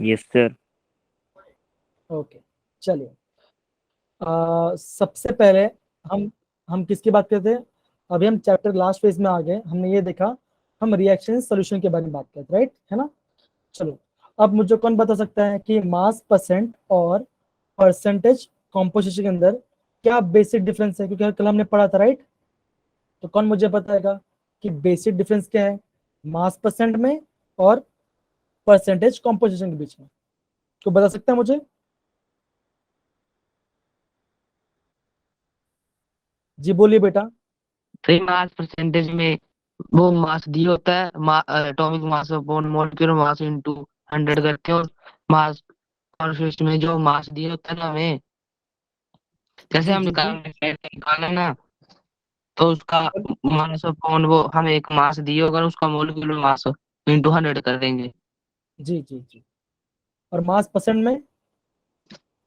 Yes sir. Okay चलिए, सबसे पहले हम किसकी बात करते हैं? अभी हम चैप्टर लास्ट फेज में आ गए, हमने ये देखा हम रिएक्शन सोल्यूशन के बारे में बात करते हैं, राइट है ना। चलो, अब मुझे कौन बता सकता है कि मास परसेंट और परसेंटेज कॉम्पोजिशन के अंदर क्या बेसिक डिफरेंस है? क्योंकि कल हमने पढ़ा था, राइट। तो कौन मुझे बताएगा कि बेसिक डिफरेंस क्या है मास परसेंट में और परसेंटेज कॉम्पोजिशन के बीच में? तो बता सकता है मुझे? जी बोलिए बेटा। सही, मास परसेंटेज में वो मास दिया होता है, atomic mass upon molecular mass into 100 करके, और मास कॉन्स्टेंट में जो मास दिया होता है ना हमें, जैसे जी हम जी जी निकाले ना, तो उसका मास अपॉन वो हमें एक मास दिया होगा, उसका मॉलिक्यूलर मास इनटू 100 कर देंगे। जी जी जी। और मास परसेंट में?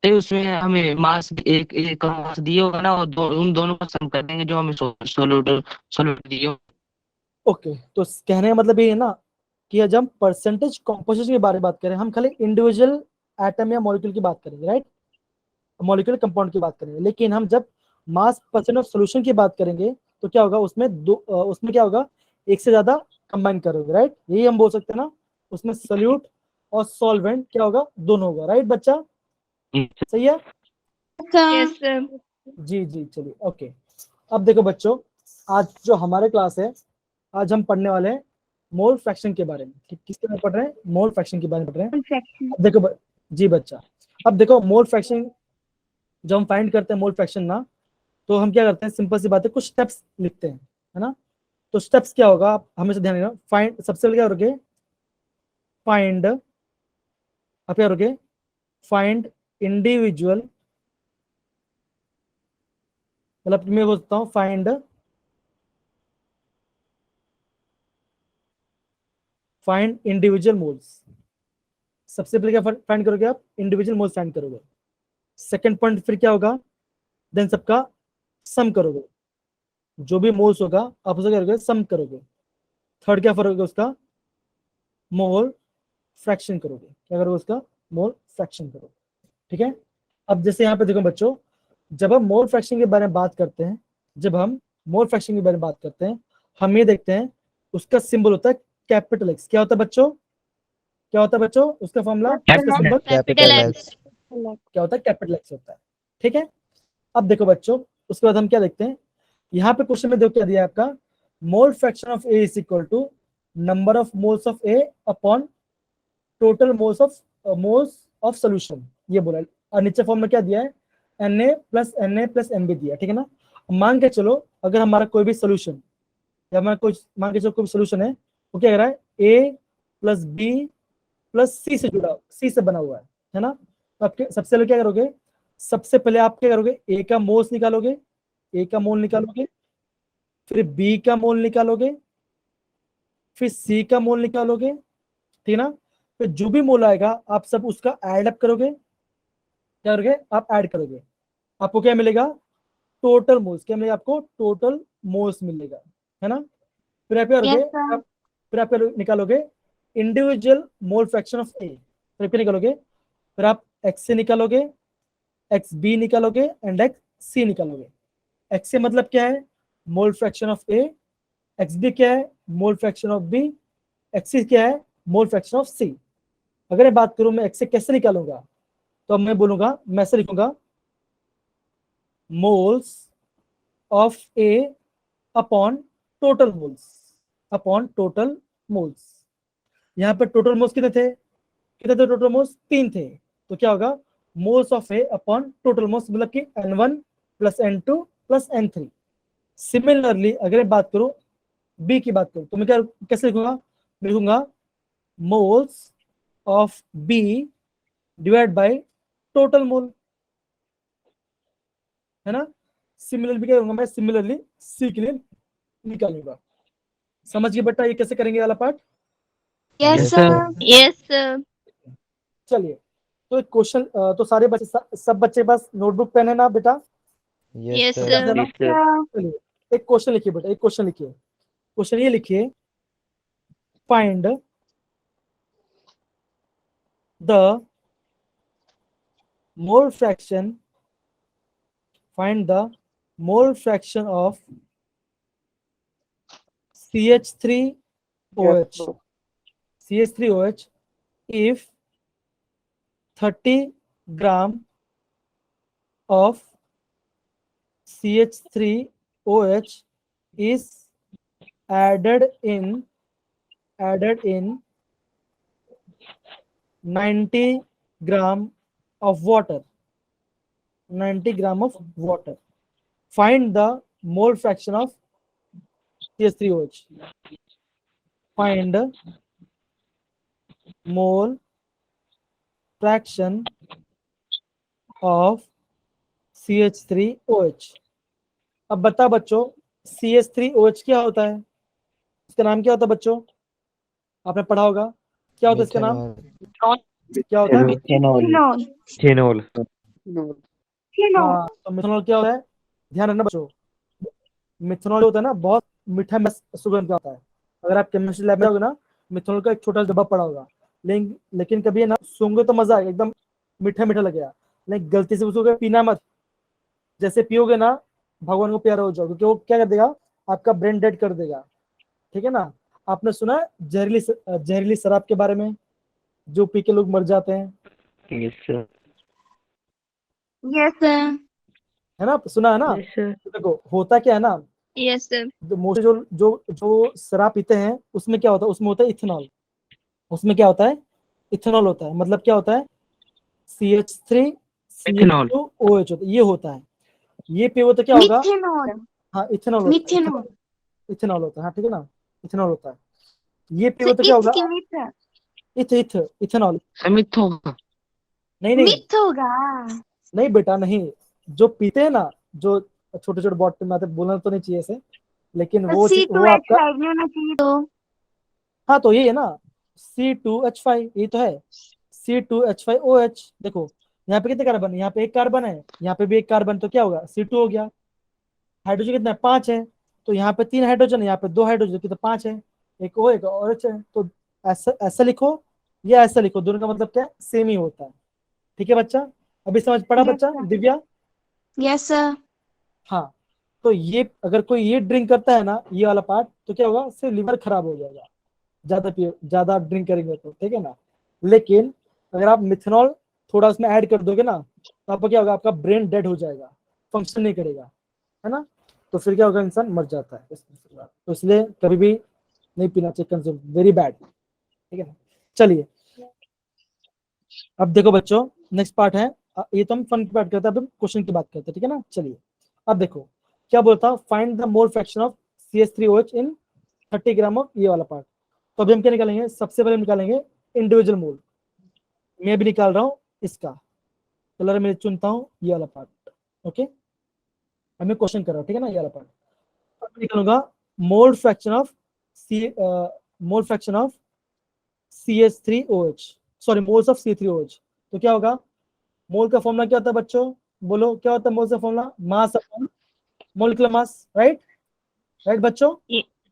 तो उसमें हमें मास एक एक का मास दिया होगा ना, और उन दोनों का सम कर देंगे जो हमें सोल्यूट सोल्यूट दिए हो। ओके, तो कहने का मतलब ये है ना कि जब हम परसेंटेज कॉम्पोजिशन के बारे में बात करें, हम खाली इंडिविजुअल एटम या मॉलिक्यूल की बात करेंगे, राइट, मॉलिक्यूलर कंपाउंड की बात करेंगे। लेकिन हम जब मास परसेंट ऑफ सोल्यूशन की बात करेंगे तो क्या होगा उसमें उसमें क्या होगा, एक से ज्यादा कंबाइन करोगे, राइट, यही हम बोल सकते हैं ना। उसमें सोल्यूट और सॉल्वेंट क्या होगा, दोनों होगा, राइट बच्चा, सही है? Yes sir. जी जी चलिए ओके। अब देखो बच्चों, आज जो हमारे क्लास है, आज हम पढ़ने वाले हैं मोल फ्रैक्शन के बारे में। किसके बारे में पढ़ रहे हैं? मोल फ्रैक्शन के बारे में पढ़ रहे हैं। फ्रैक्शन। अब देखो जी बच्चा, अब देखो मोल फ्रैक्शन जब हम फाइंड करते हैं मोल फ्रैक्शन ना, तो हम क्या करते हैं, सिंपल सी बात है, कुछ स्टेप्स लिखते हैं, है ना। तो स्टेप्स क्या होगा, आप हमेशा ध्यान रखना। फाइंड, सबसे पहले क्या करोगे, फाइंड, आप क्या करोगे, फाइंड इंडिविजुअल, मतलब मैं बोलता हूँ फाइंड इंडिविजुअल मोल्स। सबसे पहले क्या फाइंड करोगे आप, इंडिविजुअल मोल्स फाइंड करोगे। सेकंड पॉइंट फिर क्या होगा, देन सबका सम करोगे, जो भी मोल्स होगा आप उसे क्या करोगे, सम करोगे। थर्ड क्या करोगे, उसका मोल फ्रैक्शन करोगे। क्या करोगे, उसका मोल फ्रैक्शन करोगे, ठीक है। अब जैसे यहाँ पे देखो बच्चों, जब हम मोल फ्रैक्शन के बारे में बात करते हैं, जब हम मोल फ्रैक्शन के बारे में बात करते हैं, हम ये देखते हैं उसका सिंबल होता है कैपिटल एक्स। क्या होता है बच्चों, क्या होता है बच्चों उसका फॉर्मूला, उसका सिंबल कैपिटल एक्स। क्या होता है, कैपिटल एक्स होता है, ठीक है। अब देखो बच्चों, उसके बाद हम क्या देखते हैं, यहाँ पे क्वेश्चन में देखो क्या दिया है आपका, mole fraction of A is equal to number of moles of A upon total moles of solution, ये बोला है। और नीचे फॉर्म में क्या दिया है, Na+Na+Nb दिया, ठीक है ना। मान के चलो अगर हमारा कोई भी सोल्यूशन, या हमारा कोई, मान के चलो कोई भी सोल्यूशन है, वो क्या कह रहा है, A+B+C से जुड़ा, सी से बना हुआ है ना। तो आपके सबसे पहले क्या करोगे, सबसे पहले आप क्या करोगे, ए का मोल्स निकालोगे, ए का मोल निकालोगे, फिर बी का मोल निकालोगे, फिर सी का मोल निकालोगे, ठीक है ना। फिर जो भी मोल आएगा आप सब उसका ऐड अप करोगे, क्या करोगे, आप ऐड करोगे, आपको क्या मिलेगा, टोटल मोल्स। क्या मिलेगा आपको, टोटल मोल्स मिलेगा, है ना। फिर आप क्या करोगे, यस सर। फिर आप निकालोगे individual mole fraction of A, फिर क्या निकालोगे, फिर आप एक्स से निकालोगे, एक्स बी निकालोगे एंड एक्स सी निकालोगे। एक्स से मतलब क्या है, mole fraction of A, X B क्या है, mole fraction of B, X C क्या है, मोल फ्रैक्शन ऑफ सी। अगर मैं बात करूं मैं एक्स से कैसे निकालूंगा, तो अब मैं बोलूंगा, मैं ऐसे लिखूंगा, moles of A upon total moles, upon total moles. यहाँ पे टोटल मोल्स कितने थे टोटल मोल्स, 3 थे। तो क्या होगा, moles of A upon total moles, मतलब कि N1+N2+N3। सिमिलरली अगर मैं बात करूं बी की बात करूं, तो मैं क्या कैसे लिखूंगा, लिखूंगा moles of B divide by total mole, है ना। सिमिलरली क्या करूंगा मैं, सिमिलरली सी के लिए निकालूंगा। समझ गए बेटा, ये कैसे करेंगे वाला part? Yes yes sir. Sir. Yes sir. चलिए, तो एक क्वेश्चन, तो सारे बच्चे, सब बच्चे के पास नोटबुक पेन है ना बेटा? Yes sir. सर। ना? Yes sir. चलिए, एक क्वेश्चन लिखिए बेटा, एक क्वेश्चन लिखिए। क्वेश्चन ये लिखिए, find the mole fraction, find the mole fraction of CH3OH, CH3OH if 30 gram of CH3OH is added in 90 gram of water. 90 gram of water. Find the mole fraction of CH3OH. Find mole fraction of CH3OH. अब बता बच्चों CH3OH क्या होता है, इसका नाम क्या होता है बच्चों, आपने पढ़ा होगा, क्या होता है इसका नाम, क्या होता है, Phenol. Phenol. हाँ तो मिथेनॉल क्या होता है, ध्यान रखना बच्चों, मिथेनॉल होता है ना बहुत मीठा सुगंध का होता है। अगर आप केमिस्ट्री लैब में जाओगे ना, मिथेनॉल का एक छोटा सा डब्बा पड़ा होगा, लेकिन कभी ना सूंघो तो मजा आएगा, एकदम मीठा मीठा लगेगा, लेकिन गलती से उसको पीना मत, जैसे पियोगे ना भगवान को प्यारा हो जाओगे, क्योंकि वो क्या कर देगा, आपका ब्रेन डेड कर देगा, ठीक है ना। आपने सुना है जहरीली शराब के बारे में, जो पी के लोग मर जाते हैं, Yes, sir. Yes, sir. है ना, सुना है ना। Yes, sir. तो देखो होता क्या है ना, Yes, sir. मोस्टली जो शराब पीते हैं उसमें क्या होता है, उसमें होता है इथेनॉल, उसमें क्या होता है, इथेनॉल होता है, मतलब क्या होता है CH3 इथेनॉल। CH2OH होता है, ये होता है, ये पियो तो क्या होगा, Methanol. हाँ इथेनॉल होता है, Methanol. इथेनॉल होता है, हाँ ठीक है ना, इथेनॉल होता है, ये पियो So तो क्या it's होगा, chemical. इथेनॉल, समित होगा। नहीं नहीं Myth होगा. नहीं बेटा नहीं, जो पीते हैं ना, जो छोटे छोटे बॉटल में आते हैं, बोलना तो नहीं चाहिए ऐसे, लेकिन तो वो C2H5 वो आपका, नहीं होना चाहिए तो. हाँ तो ये है ना C2H5, ये तो है C2H5OH। देखो यहाँ पे कितने कार्बन है, यहाँ पे एक कार्बन है, यहाँ पे भी एक कार्बन, तो क्या होगा C2 हो गया, हाइड्रोजन कितना है 5 है, तो यहाँ पे 3 हाइड्रोजन है, यहाँ पे 2 हाइड्रोजन की तो 5 है, एक O एक OH है, तो ऐसा ऐसा लिखो या ऐसा लिखो, दोनों का मतलब क्या है, सेम ही होता है, ठीक है बच्चा, अभी समझ पड़ा Yes, बच्चा, sir. दिव्या। Yes, sir. हाँ तो ये अगर कोई ये ड्रिंक करता है ना, ये वाला पार्ट, तो क्या होगा, उससे लिवर खराब हो जाएगा, ज्यादा ड्रिंक करेंगे तो, ठीक है ना। लेकिन अगर आप मिथेनॉल थोड़ा उसमें ऐड कर दोगे ना, तो आपका क्या होगा, आपका ब्रेन डेड हो जाएगा, फंक्शन नहीं करेगा, है ना, तो फिर क्या होगा, इंसान मर जाता है, तो इसलिए कभी भी नहीं पीना चाहिए, कंज्यूम वेरी बैड, ठीक है ना। चलिए अब देखो बच्चों, नेक्स्ट पार्ट है, ये तो हम फन की बात करते हैं, अब हम क्वेश्चन की बात करते हैं, ठीक है ना। चलिए अब देखो क्या बोलता, find the mole fraction of CH3OH in 30 gram of, ये वाला पार्ट। तो अभी हम क्या निकालेंगे, सबसे पहले हम निकालेंगे इंडिविजुअल मोल, मैं भी निकाल रहा हूँ इसका कलर, मैं चुनता हूँ ये वाला पार्ट, ओके, हमें क्वेश्चन कर रहा हूँ, ठीक है ना, ये वाला पार्ट। अब निकालूंगा मोल fraction of mole fraction of CH3OH, sorry moles of C3OH, तो क्या होगा, मोल का फॉर्मूला क्या होता है बच्चों, बोलो क्या होता है मोल का formula, mass upon molecular mass, right right बच्चों,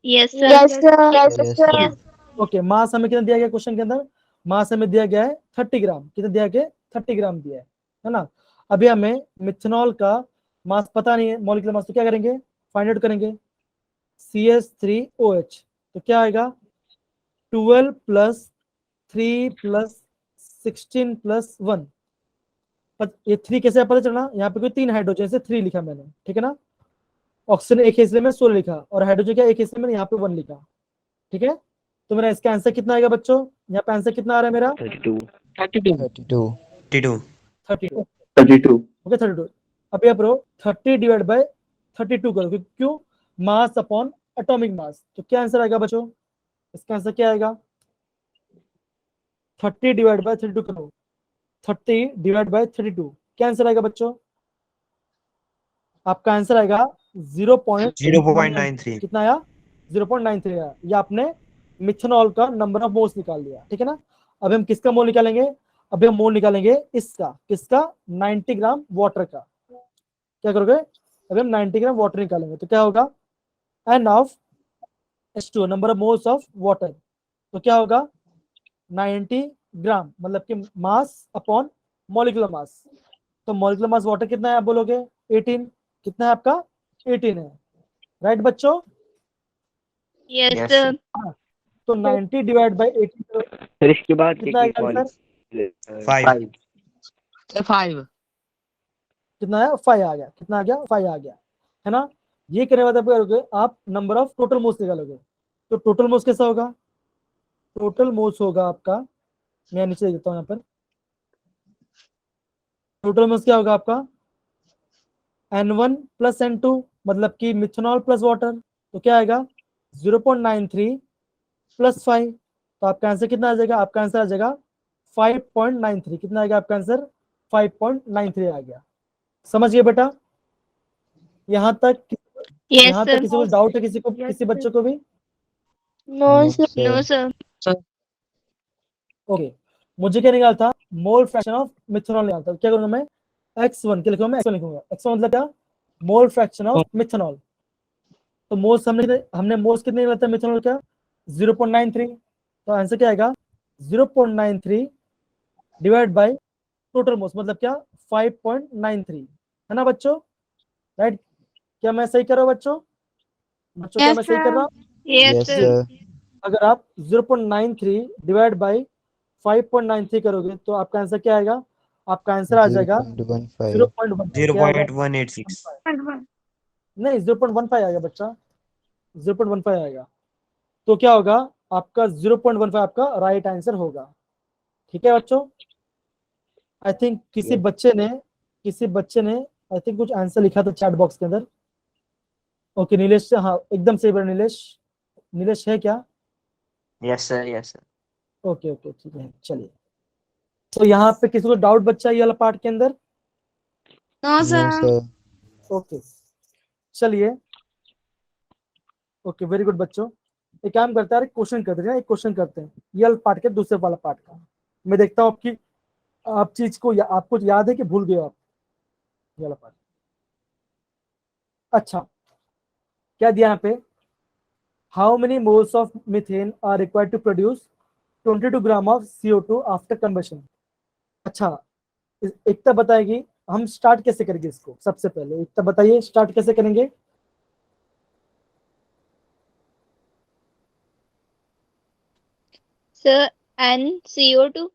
Yes, sir. Yes, sir. Yes, Yes, sir. sir. Okay. Mass हमें कितना दिया गया क्वेश्चन के अंदर, मास हमें दिया गया है 30 ग्राम, कितना दिया गया 30 ग्राम दिया है ना। अभी हमें मिथेनॉल का मास पता नहीं है, मॉलिक्यूलर मास, तो क्या करेंगे, फाइंड आउट करेंगे, CH3OH, तो क्या आएगा 12 + 3 + 16 + 1, ये 3 कैसे पता चलना, यहाँ पे कोई 3 हाइड्रोजन से 3 लिखा मैंने, ठीक है ना, ऑक्सीजन एक हिस्से में 16 लिखा, और हाइड्रोजन क्या एक हिस्से में, यहाँ पे 1 लिखा, ठीक है। तो मेरा इसका आंसर कितना आएगा बच्चों, यहाँ पे आंसर कितना आ रहा है मेरा 32. 32। 32. 32 ओके 32। अभी आप 30 / 32 करो, क्यों, मास अपॉन एटॉमिक मास, तो क्या आंसर आएगा बच्चों, इसका आंसर क्या आएगा, 30 / 32 करो, 30 / 32, क्या आंसर आएगा बच्चों, आपका आंसर आएगा 0.93, कितना आया 0.93 आया, ये आपने मिथेनॉल का नंबर ऑफ मोल्स निकाल लिया, ठीक है ना। अब हम किसका मोल निकालेंगे, अभी हम मोल निकालेंगे इसका, किसका, 90 ग्राम वाटर का, क्या करोगे, अभी हम 90 ग्राम वाटर निकालेंगे, तो क्या होगा, N of H2 number of moles of water, तो क्या होगा 90 ग्राम, मतलब कि मास अपॉन मॉलिक्यूलर मास। तो मॉलिक्यूलर मास वाटर कितना है आप बोलोगे 18, कितना है आपका 18 है, राइट बच्चों? Yes, Yes, sir. हाँ, तो 90 डिवाइड बाई 18 फिर इसके बाद कितना आएगा आंसर? 5 5 कितना है 5 आ गया, कितना आ गया 5 आ गया, है ना? ये करने के बाद आप क्या करोगे, आप नंबर ऑफ टोटल मोल्स निकालोगे। तो टोटल मोल्स कैसा होगा? टोटल मोल्स होगा आपका, मैं नीचे देता हूँ यहाँ पर, टोटल मोल्स क्या होगा आपका N1 प्लस N2, मतलब कि मिथेनॉल प्लस वाटर, तो क्या आएगा 0.93 प्लस 5, तो आपका आंसर कितना आ जाएगा? आपका आंसर आ जाएगा 5.93। कितना आएगा आपका आंसर? 5.93 आ गया। समझिए बेटा, यहाँ तक Yes, यहाँ sir. तक किसी को डाउट है? किसी को, किसी बच्चे को भी? No, sir. No, sir. Okay, मुझे क्या निकाला था? मोल फ्रैक्शन ऑफ मिथेनॉल निकाला था। क्या करूंगा मैं? x1 क्या लिखूंगा? मैं x1 लिखूंगा। x1 मतलब क्या? मोल फ्रैक्शन ऑफ मिथेनॉल। तो मोल्स हमने मोल्स कितने निकाला था मिथेनॉल का? 0.93। तो आंसर क्या आएगा? 0.93 डिवाइड बाय टोटल मोल्स, मतलब क्या 5.93, है ना बच्चों? राइट? क्या मैं सही कर रहा हूँ बच्चों? बच्चों क्या Yes, मैं सही कर रहा हूँ? Yes, sir. अगर आप 0.93 डिवाइड बाई 5.93 करोगे तो आपका आंसर क्या आएगा? आपका आंसर आ जाएगा 0.15। क्या आएगा? 0.186 नहीं 0.15 आएगा बच्चा, 0.15 आएगा। तो क्या होगा आपका? 0.15 आपका राइट आंसर होगा। ठीक है बच्चों? आई थिंक किसी बच्चे ने आई थिंक कुछ आंसर लिखा था चैट बॉक्स के अंदर। ओके नीलेश, हाँ एकदम सही बोला नीलेश। नीलेश है क्या? Yes sir, yes sir. Okay okay ठीक है, चलिए। तो यहाँ पे किसी को डाउट बच्चा ये वाला पार्ट के अंदर? No, sir. ओके चलिए, ओके वेरी गुड बच्चों। एक काम करते हैं, एक क्वेश्चन करते हैं, एक क्वेश्चन करते हैं ये वाला पार्ट के दूसरे वाला पार्ट का। मैं देखता हूँ आपकी आप चीज को आपको याद है कि भूल गए आप ये वाला पार्ट। अच्छा, क्या दिया यहाँ पे? How many moles of methane are required to produce 22 gram of CO2 after combustion. अच्छा, एकता बताएगी हम स्टार्ट कैसे करेंगे इसको। सबसे पहले एकता बताइए स्टार्ट कैसे करेंगे? Sir, NCO2.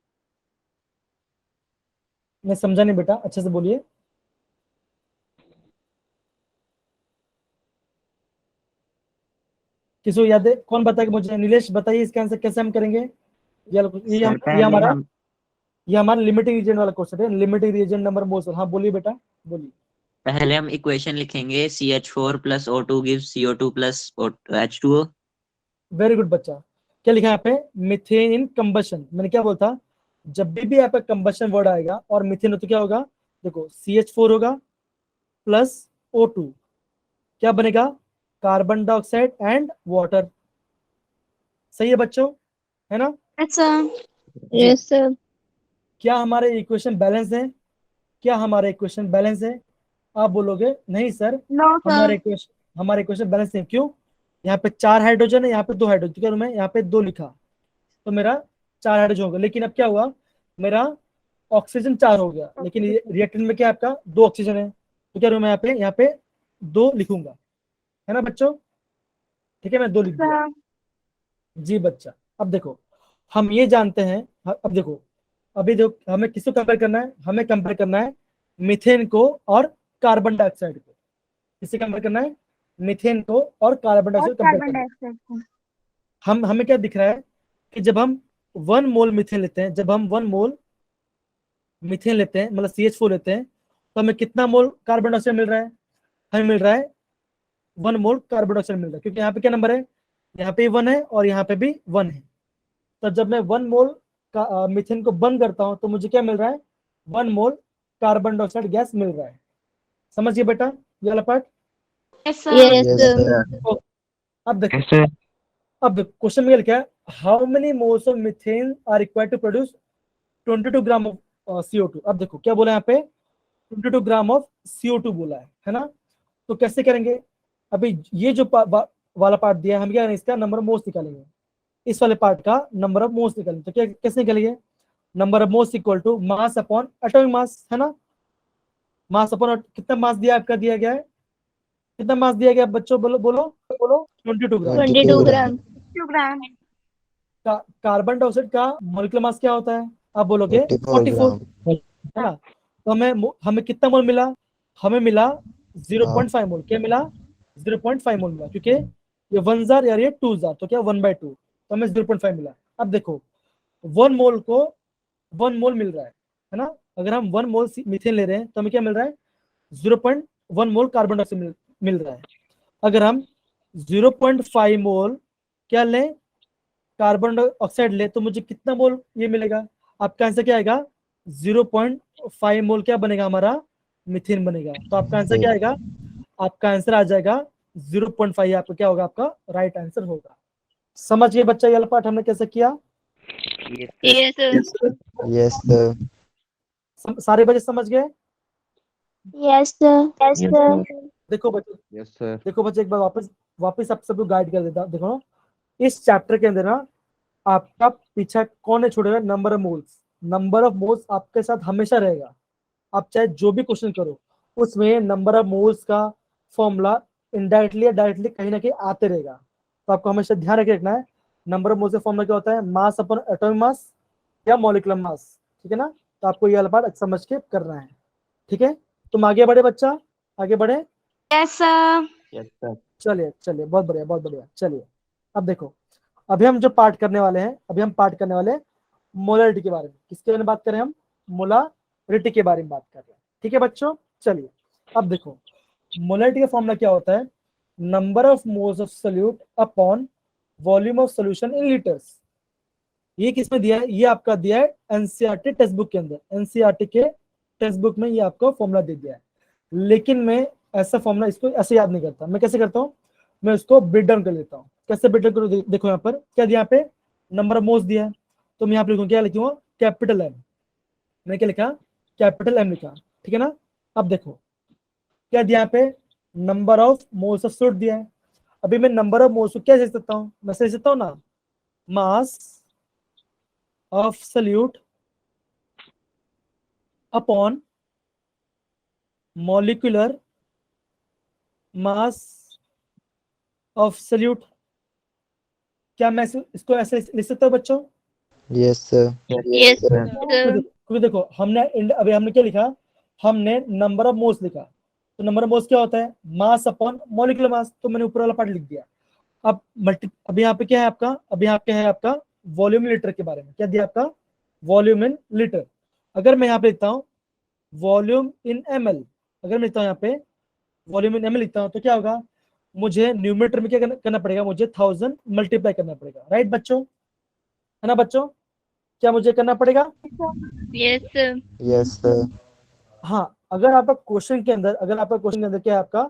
मैं समझा नहीं बेटा, अच्छे से बोलिए। किसी को याद है? कौन बताएगा मुझे? नीलेश बताइए इसका आंसर कैसे हम करेंगे। ये हमारा लिमिटिंग रीजन वाला क्वेश्चन है, लिमिटिंग रीजन नंबर मोल्स। हाँ बोलिए बेटा, बोलिए। पहले हम इक्वेशन लिखेंगे CH4 plus O2 gives CO2 plus H2O। Very good बच्चा। क्या लिखा है यहाँ पे? मिथेन इन कंबशन। मैंने क्या बोला था? जब भी आपका कंबशन वर्ड आएगा और मिथेन हो तो क्या होगा? देखो CH4 होगा प्लस O2, क्या बनेगा? Carbon dioxide and water. सही है बच्चों, है ना? Yes, sir. Yes, sir. क्या हमारे इक्वेशन बैलेंस है? क्या हमारे इक्वेशन बैलेंस है? आप बोलोगे नहीं सर, No, हमारे इक्वेशन बैलेंस है। क्यों? यहाँ पे 4 हाइड्रोजन है, यहाँ पे 2 हाइड्रोजन, क्या मैं यहाँ पे 2 लिखा तो मेरा 4 हाइड्रोजन होगा। लेकिन अब क्या हुआ, मेरा ऑक्सीजन 4 हो गया, लेकिन रिएक्टेंट में क्या है आपका 2 ऑक्सीजन है। तो क्या मैं यहाँ पे 2 लिखूंगा, है ना बच्चों? ठीक है, मैं 2 लिख दिया। जी बच्चा, अब देखो हम ये जानते हैं, अब देखो अभी देखो हमें किसको कंपेयर करना है? हमें कंपेयर करना है मीथेन को और कार्बन डाइऑक्साइड को। किससे कंपेयर करना है? मीथेन को और कार्बन डाइऑक्साइड कंपेयर करना है। हमें क्या दिख रहा है कि जब हम 1 मोल मीथेन लेते हैं, जब हम 1 मोल मीथेन लेते हैं मतलब CH4 लेते हैं, तो हमें कितना मोल कार्बन डाइऑक्साइड मिल रहा है? हमें मिल रहा है 1 मोल कार्बन डाइऑक्साइड मिल रहा है, क्योंकि यहाँ पे क्या नंबर है? यहाँ पे 1 है और यहाँ पे भी 1 है। तो जब मैं 1 मोल का मीथेन को बंद करता हूं तो मुझे क्या मिल रहा है? 1 मोल कार्बन डाइऑक्साइड गैस मिल रहा है। समझिए बेटा ये वाला पार्ट। Yes, sir. तो अब देखो, अब क्वेश्चन में क्या है? How many moles of methane are required to produce 22 gram of CO2। अब देखो क्या बोला यहाँ पे? 22 ग्राम ऑफ CO2 बोला है ना? तो कैसे करेंगे? अभी ये जो वाला पार्ट दिया है, हम क्या करेंगे? इसका नंबर ऑफ मोल्स निकालेंगे, इस वाले पार्ट का नंबर ऑफ मोल्स निकालेंगे। तो क्या कैसे निकालेंगे? Number of moles equal to mass upon atomic mass, है ना। मास अपॉन कितना मास दिया आपका, दिया गया है, कितना मास दिया गया बच्चों, बोलो बोलो बोलो, 22 ग्राम। 22 ग्राम। कार्बन डाइऑक्साइड का मॉलिक्यूलर मास क्या होता है, आप बोलोगे 44, है ना। तो हमें कितना मोल मिला, हमें मिला 0.5 मोल। क्या मिला, 0.5 मोल मिला, क्योंकि ये 1 जार यार ये 2 जार, तो क्या 1/2, तो हमें 0.5 मिला। अब देखो 1 मोल को 1 मोल मिल रहा है ना। अगर हम 1 मोल मीथेन ले रहे हैं तो हमें क्या मिल रहा है, 0.1 मोल कार्बन डाइऑक्साइड मिल रहा है। अगर हम 0.5 मोल क्या लें, कार्बन डाइऑक्साइड ले, तो मुझे कितना मोल ये मिलेगा, आपका आंसर क्या आएगा, 0.5 मोल क्या बनेगा हमारा, मीथेन बनेगा। तो आपका आंसर क्या आएगा, आपका आंसर आ जाएगा 0.5, आपका क्या होगा, आपका राइट आंसर होगा। समझ गए बच्चा, ये पार्ट हमने कैसे किया, Yes, sir. Yes, sir. सारे बच्चे समझ गए। Yes, sir. Yes, sir. देखो बच्चे, Yes, sir. देखो बच्चे, एक बार वापस आप सबको गाइड कर देता हूं। देखो ना, इस चैप्टर के अंदर ना आपका पीछा कौन है छोड़ेगा, number of moles. Number of moles आपके साथ हमेशा रहेगा, आप चाहे जो भी क्वेश्चन करो उसमें नंबर ऑफ मोल्स का फॉर्मूला इनडायरेक्टली या डायरेक्टली कहीं ना कहीं आते रहेगा। तो आपको हमेशा ध्यान रखे रखना है, नंबर ऑफ मोल्स का फॉर्मूला क्या होता है, मास अपॉन एटॉमिक मास या मॉलिक्यूलर मास, ठीक है ना। तो आपको ये वाला बात समझ के करना है, ठीक है। तुम आगे बढ़े बच्चा, आगे बढ़े। Yes, sir. Yes, sir. चलिए चलिए, बहुत बढ़िया बहुत बढ़िया। चलिए अब देखो, अभी हम जो पार्ट करने वाले हैं, अभी हम पार्ट करने वाले हैं मोलरिटी के बारे में। किसके बारे में बात करें हम, मोलरिटी के बारे में बात कर रहे हैं, ठीक है बच्चों। चलिए अब देखो, मोलरिटी का फॉर्मूला क्या होता है, number of moles of solute upon volume of solution in litres. ये किसमें दिया है, ये आपका दिया है एनसीईआरटी टेक्स्ट बुक के अंदर। एनसीईआरटी के टेक्स्ट बुक में ये आपको फॉर्मूला दे दिया है, लेकिन मैं ऐसा फॉर्मूला इसको ऐसे याद नहीं करता। मैं कैसे करता हूँ, मैं उसको ब्रेक डाउन कर लेता हूँ। कैसे ब्रेक डाउन करूँ, देखो यहाँ पर क्या दिया, यहाँ पे नंबर ऑफ मोल्स दिया है, तो मैं यहाँ पे लिखूँ, क्या लिखूंगा, कैपिटल एम। मैंने क्या लिखा, कैपिटल एम लिखा, ठीक है ना। अब देखो क्या दिया, यहाँ पे number of moles of solute दिया है। अभी मैं नंबर ऑफ मोल्स को क्या लिख सकता हूँ, मैं लिख सकता हूँ ना, mass of solute upon molecular mass of solute. क्या मैं इसको ऐसे लिख सकता हूँ बच्चों, Yes, sir. Yes, sir. क्योंकि देखो हमने अभी हमने क्या लिखा, हमने नंबर ऑफ मोल्स लिखा। तो नंबर ऑफ मोल्स क्या होता है, मास अपॉन मॉलिक्यूलर मास, तो मैंने ऊपर वाला पार्ट लिख दिया। अब अभी यहाँ पे क्या है आपका, अभी यहाँ पे है आपका वॉल्यूम लीटर के बारे में। क्या दिया आपका, वॉल्यूम इन लीटर। अगर मैं यहाँ पे लिखता हूँ वॉल्यूम इन ml, अगर मैं लिखता हूँ यहाँ पे वॉल्यूम इन ml लिखता हूँ, तो क्या होगा, मुझे न्यूमरेटर में क्या करना पड़ेगा, मुझे 1000 मल्टीप्लाई करना पड़ेगा, राइट बच्चों, है ना बच्चों, क्या मुझे करना पड़ेगा। Yes, sir. Yes, sir. हाँ, अगर आपका क्वेश्चन के अंदर क्या है आपका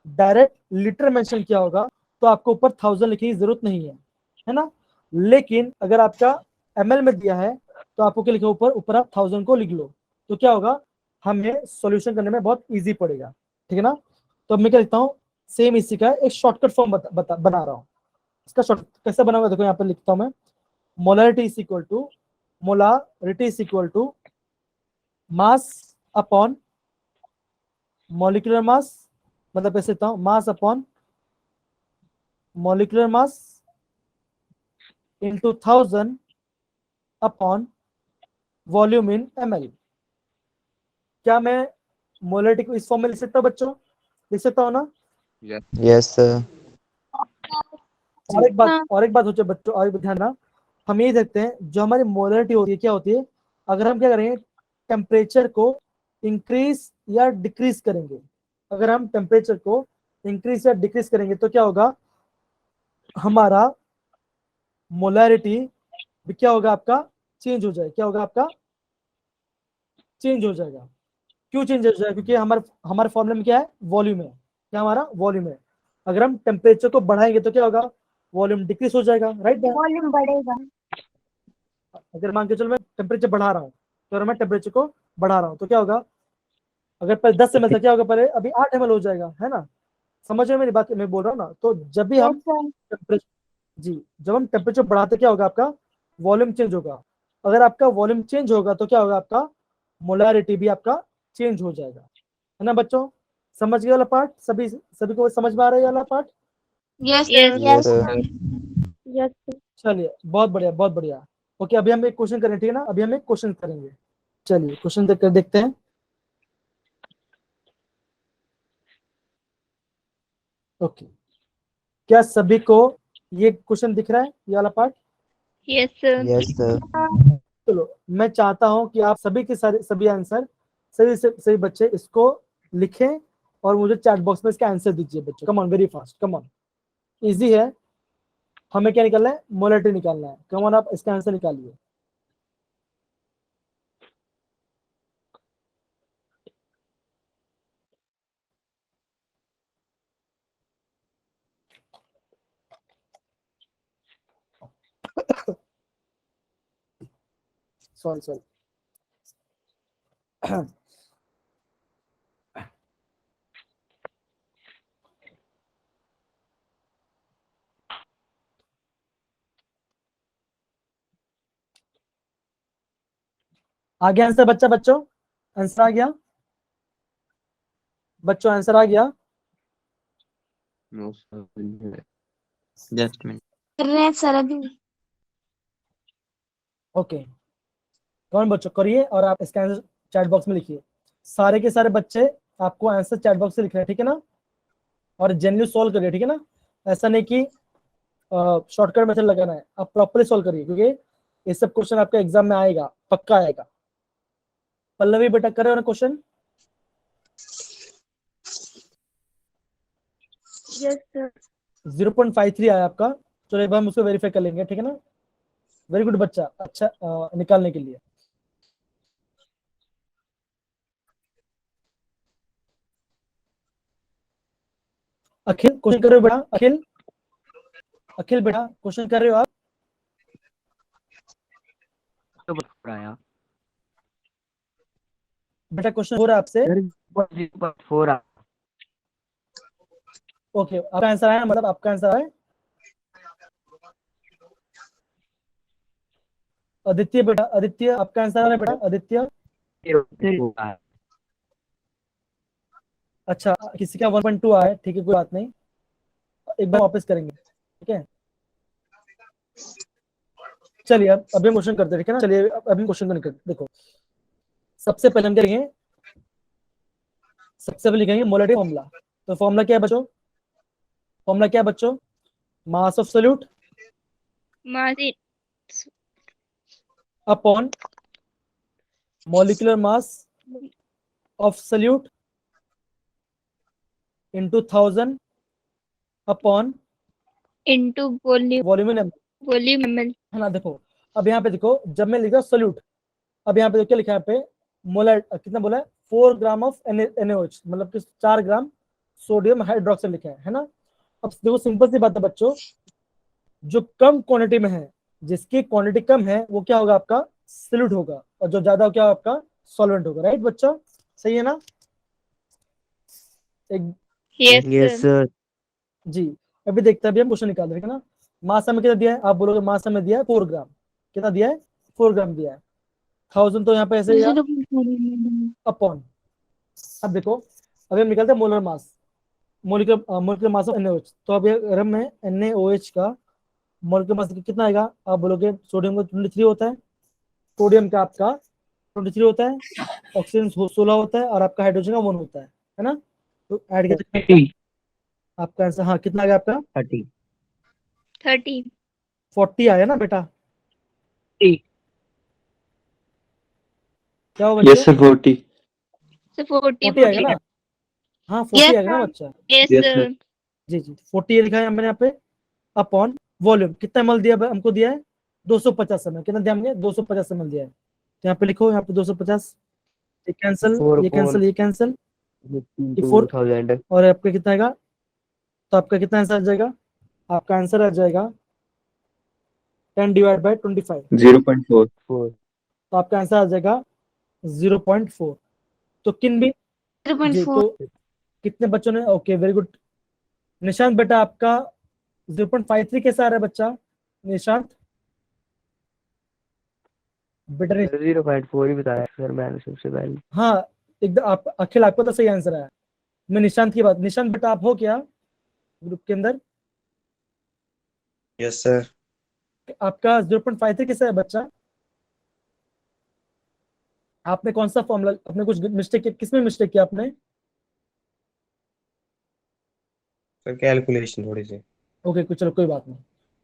डायरेक्ट लीटर मेंशन किया होगा, तो आपको ऊपर 1000 लिखने की जरूरत नहीं है ना। लेकिन अगर आपका ml में दिया है, तो आपको क्या लिखा, ऊपर आप 1000 को लिख लो, तो क्या होगा, हमें सॉल्यूशन करने में बहुत इजी पड़ेगा, ठीक है ना। तो अब मैं क्या लिखता हूँ, सेम इसी का एक शॉर्टकट फॉर्म बना रहा हूँ। इसका शॉर्ट कैसे बना हुआ देखो, यहाँ पे लिखता हूँ मैं, molarity is equal to mass upon molecular mass, मतलब ऐसे लिखता हूँ, mass upon molecular mass into 1000 upon volume in ml। क्या मैं मोलरिटी को इस फॉर्म में लिख सकता हूँ बच्चों, लिख सकता हूँ ना। Yes, sir. और एक बात सोचो बच्चों, और ध्यान ना, हम ये देखते हैं जो हमारी मोलरिटी होती है क्या होती है, अगर हम क्या करेंगे, टेम्परेचर को इंक्रीज या डिक्रीज करेंगे, अगर हम टेम्परेचर को इंक्रीज या डिक्रीज करेंगे, तो क्या होगा, हमारा मोलरिटी भी क्या होगा, आपका चेंज हो जाएगा। क्या होगा आपका, चेंज हो जाएगा। क्यों चेंज हो जाएगा, क्योंकि हमारे फॉर्मूले में क्या है, वॉल्यूम है। क्या हमारा वॉल्यूम है, अगर हम टेम्परेचर को बढ़ाएंगे तो क्या होगा, वॉल्यूम डिक्रीज हो जाएगा, राइट। वॉल्यूम बढ़ेगा। अगर मान के चलो मैं टेम्परेचर बढ़ा रहा हूँ, तो अगर मैं टेम्परेचर को बढ़ा रहा हूँ तो क्या होगा, अगर पहले 10 ml था, क्या होगा, पहले अभी 8 ml हो जाएगा, है ना। समझ रहे हो मेरी बात, मैं बोल रहा हूँ ना। तो जब भी हम टेम्परेचर, जी जब हम टेम्परेचर बढ़ाते क्या होगा, आपका वॉल्यूम चेंज होगा। अगर आपका वॉल्यूम चेंज होगा तो क्या होगा, आपका मोलारिटी भी आपका चेंज हो जाएगा, है ना बच्चों। समझ गए वाला पार्ट, सभी सभी को समझ में आ रहा है ये वाला part. Yes Yes, sir. Yes चलिए बहुत बढ़िया बहुत बढ़िया। ओके अभी हम एक क्वेश्चन करें, ठीक है ना, अभी हम एक क्वेश्चन करेंगे। चलिए क्वेश्चन देख कर देखते हैं। ओके क्या सभी को ये क्वेश्चन दिख रहा है, ये वाला पार्ट? Yes Yes, sir. चलो मैं चाहता हूं कि आप सभी के सारे सभी आंसर सभी बच्चे इसको लिखें और मुझे चैट बॉक्स में इसका आंसर दीजिए बच्चों। Come on very fast, come on, easy है। हमें क्या निकालना है, मोलारिटी निकालना है। कम ऑन आप इसका आंसर निकालिए। सॉरी सॉरी आ गया आंसर बच्चा, बच्चों आंसर आ गया, बच्चों आंसर आ गया। No, sir. Just minute. कर रहे हैं सर अभी। ओके कौन बच्चों करिए और आप इसका आंसर चैट बॉक्स में लिखिए। सारे के सारे बच्चे आपको आंसर चैट बॉक्स से लिख रहे हैं, ठीक है ना, और जेन्यू सॉल्व करिए, ठीक है ना। ऐसा नहीं कि शॉर्टकट मेथड लगाना है, आप प्रॉपर्ली सॉल्व करिए क्योंकि ये सब क्वेश्चन आपका एग्जाम में आएगा, पक्का आएगा। पल्लवी बेटा कर रहे हो ना क्वेश्चन? यस सर 0.53 आया आपका। चलो एक बार हम उसको वेरीफाई कर लेंगे, ठीक है ना। वेरी गुड बच्चा, अच्छा निकालने के लिए। अखिल क्वेश्चन कर रहे हो बेटा? अखिल अखिल बेटा क्वेश्चन कर रहे हो आप? आया बेटा क्वेश्चन हो रहा है आपसे? 0.4 ओके आपका आंसर आया, मतलब आपका आंसर आया। आदित्य बेटा, आदित्य आपका आंसर आ रहा है बेटा? आदित्य अच्छा, किसी का 1.2 आया है, ठीक है कोई बात नहीं, एक बार वापस करेंगे, ठीक है। चलिए अब अभी हम क्वेश्चन करते हैं, ठीक है ना। चलिए अभी क्वेश्चन करते, देखो सबसे पहले हम करेंगे, सबसे पहले लिखेंगे मोलारिटी फॉर्मूला। तो फॉर्मूला क्या है बच्चों? फॉर्मूला क्या है बच्चों? Mass of solute mass upon molecular mass of solute into 1000 upon into volume volume in volume ML. है ना। देखो अब यहाँ पे देखो, जब मैं लिखा सोल्यूट, अब यहाँ पे देखो क्या लिखा है, यहाँ पे मोलर कितना बोला है, 4 ग्राम ऑफ NaOH, मतलब कि 4 ग्राम सोडियम हाइड्रोक्साइड लिखा है ना। अब देखो सिंपल सी बात है बच्चों, जो कम क्वांटिटी में है, जिसकी क्वांटिटी कम है वो क्या होगा, आपका सोल्यूट होगा, और जो ज्यादा क्या होगा, आपका सॉल्वेंट होगा, राइट बच्चों, सही है ना। एक यस Yes, सर sir. जी अभी देखते हैं, अभी हम क्वेश्चन निकाल रहे हैं ना। मास हमें कितना दिया है, आप बोलोगे मास हमें दिया है 4 ग्राम, कितना दिया है, 4 ग्राम दिया है। 1000 तो यहाँ पे ऐसे ही अपॉन, अब देखो अभी हम निकालते हैं molar mass, molecular mass of NaOH। तो अब अगर मैं NaOH का मोलिकुलर मास कितना आएगा, आप बोलोगे सोडियम का 23 होता है, सोडियम का आपका 23 होता है, ऑक्सीजन 16 होता है, और आपका हाइड्रोजन का 1 होता है ना। तो ऐड करके आपका आंसर, हाँ कितना आ गया आपका, 30 30 40 आया ना बेटा। क्या हो Yes, बच्चों, sir. 40. सर 40 40 आएगा 40 ना, हाँ 40 आएगा ना बच्चा। Yes Yes, sir. सर जी जी 40 ये लिखा है मैंने यहाँ पे। अपॉन वॉल्यूम कितना ml दिया है, हमको दिया है 250 ml, कितना दिया हमने, 250 ml दिया है। तो यहाँ पे लिखो, यहाँ पे 250, ये कैंसिल, 4 ये कैंसिल, upon ये कैंसिल, ये 4, 2000. और आपका कितना आएगा, तो आपका कितना आंसर आ जाएगा, आपका आंसर आ जाएगा 10 डिवाइड बाई 25, 0.4. 4. तो आपका आंसर आ जाएगा 0.4। तो किन भी, जी 0.4 तो कितने बच्चों ने, ओके वेरी गुड। निशांत बेटा आपका 0.53 कैसा आ रहा है बच्चा, निशांत? बिटर 0.4 ही बताया सर मैंने सबसे पहले। हाँ एकदम, आप अखिल आपको तो सही आंसर है। मैं निशांत की बात, निशांत बेटा आप हो क्या ग्रुप के अंदर? Yes sir. आपका 0.53 किसका है बच्चा? आपने कौन सा फॉर्मूला, आपने कुछ मिस्टेक, किसमें मिस्टेक किया आपने? सर कैलकुलेशन थोड़ी सी। ओके कुछ, चलो कोई बात नहीं।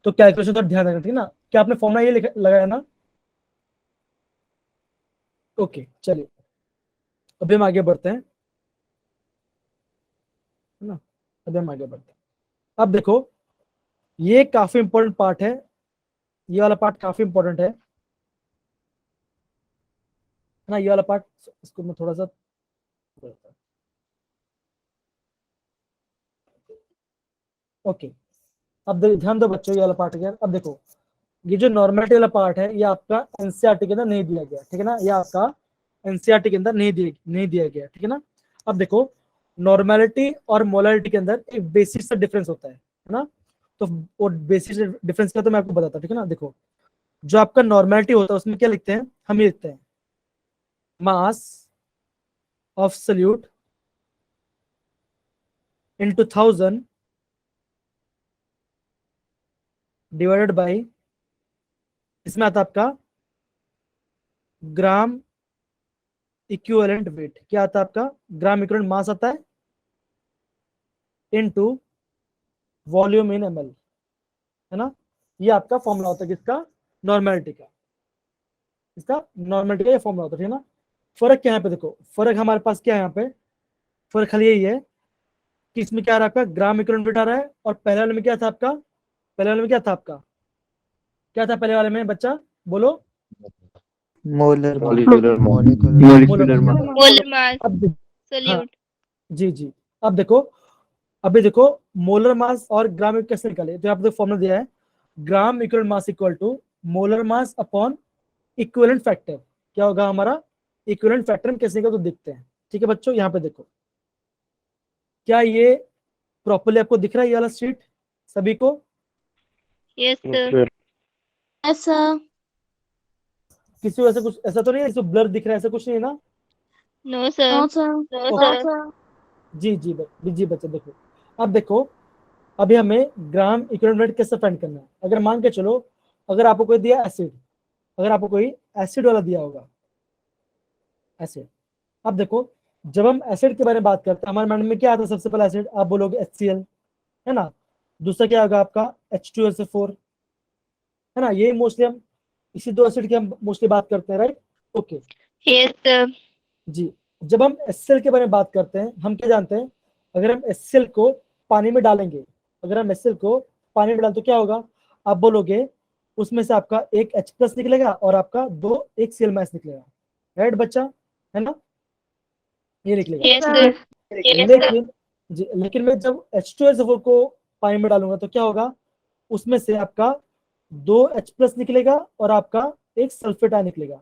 तो कैलकुलेशन तो ध्यान रखना, ठीक है ना? क्या आपने फॉर्मूला ये लगाया ना? ओके चलिए, अभी हम आगे बढ़ते हैं, है ना? अभी हम आगे बढ़ते हैं। अब देखो, ये काफी इंपॉर्टेंट पार्ट है, ये वाला पार्ट काफी इंपॉर्टेंट है ना? ये वाला पार्ट, इसको मैं थोड़ा सा, ओके। अब ध्यान दो बच्चों, ये वाला पार्ट है। अब देखो, ये जो नॉर्मलिटी वाला पार्ट है, ये आपका एनसीईआरटी के अंदर नहीं दिया गया, ठीक है ना? ये आपका एनसीईआरटी के अंदर नहीं दिया गया, ठीक है ना? अब देखो, नॉर्मलिटी और मोलारिटी के अंदर एक बेसिक सा डिफरेंस होता है ना? तो वो बेसिक डिफरेंस का तो मैं आपको बताता हूँ, ठीक है ना? देखो, जो आपका नॉर्मलिटी होता है उसमें क्या लिखते हैं? हम ये लिखते हैं mass of solute into 1000 divided by, इसमें आता है आपका ग्राम इक्विवेलेंट वेट। क्या आता है आपका? ग्राम इक्विवेलेंट मास आता है इनटू वॉल्यूम इन एमएल, है ना? ये आपका फॉर्मूला होता है किसका? नॉर्मलिटी का। इसका नॉर्मलिटी का ये फॉर्मूला होता है, ठीक है ना? फर्क क्या है यहाँ पे? देखो फर्क हमारे पास क्या है यहाँ पे, फर्क खाली यही है कि इसमें क्या आ रहा है आपका? ग्राम इक्विवेलेंट वेट आ रहा है, और पहले वाले में क्या था आपका? पहले वाले में क्या था आपका? क्या था पहले वाले में बच्चा, बोलो? Molar molar molecular mass. Molar mass अब हाँ सल्यूट। जी जी, अब देखो, अभी देखो मोलर मास और ग्राम कैसे निकाले? तो यहाँ पे फॉर्मूला दिया है, gram equivalent mass equal to molar mass upon equivalent factor. क्या होगा हमारा इक्विवेलेंट फैक्टर? हम कैसे निकालते तो देखते हैं, ठीक है बच्चों? यहाँ पे देखो, क्या ये प्रॉपर्ली आपको दिख रहा है ये वाला शीट सभी को? Yes sir. Yes sir. किसी को ऐसा कुछ, ऐसा तो नहीं है इसको ब्लर दिख रहा है, ऐसा कुछ नहीं है ना? No sir. No sir. No okay, sir. जी जी जी बच्चे देखो, अब देखो, अभी हमें ग्राम इक्विवेलेंट वेट कैसे फाइंड करना है? अगर मान के चलो, अगर आपको कोई दिया एसिड, अगर आपको कोई एसिड वाला दिया होगा, एसिड, अब देखो, जब हम एसिड के बारे में बात करते हैं, हमारे माइंड में क्या आता है? सबसे पहला एसिड आप बोलोगे HCl, है ना? दूसरा क्या होगा आपका? H2SO4, है ना? ये मोस्टली हम इसी दो एसिड की हम मोस्टली बात करते हैं, राइट? Okay yes sir. जी, जब हम HCl के बारे में बात करते हैं, हम क्या जानते हैं? अगर हम HCl को पानी में डालेंगे, अगर हम HCl को पानी में डालें तो क्या होगा? आप बोलोगे उसमें से आपका एक H+ निकलेगा और आपका दो एक Cl- निकलेगा, राइट बच्चा? है ना? ये निकलेगा। Yes sir. लेकिन जी, लेकिन मैं जब H2SO4 को पानी में डालूंगा तो क्या होगा? उसमें से आपका दो H+ निकलेगा और आपका एक सल्फेट आयन निकलेगा,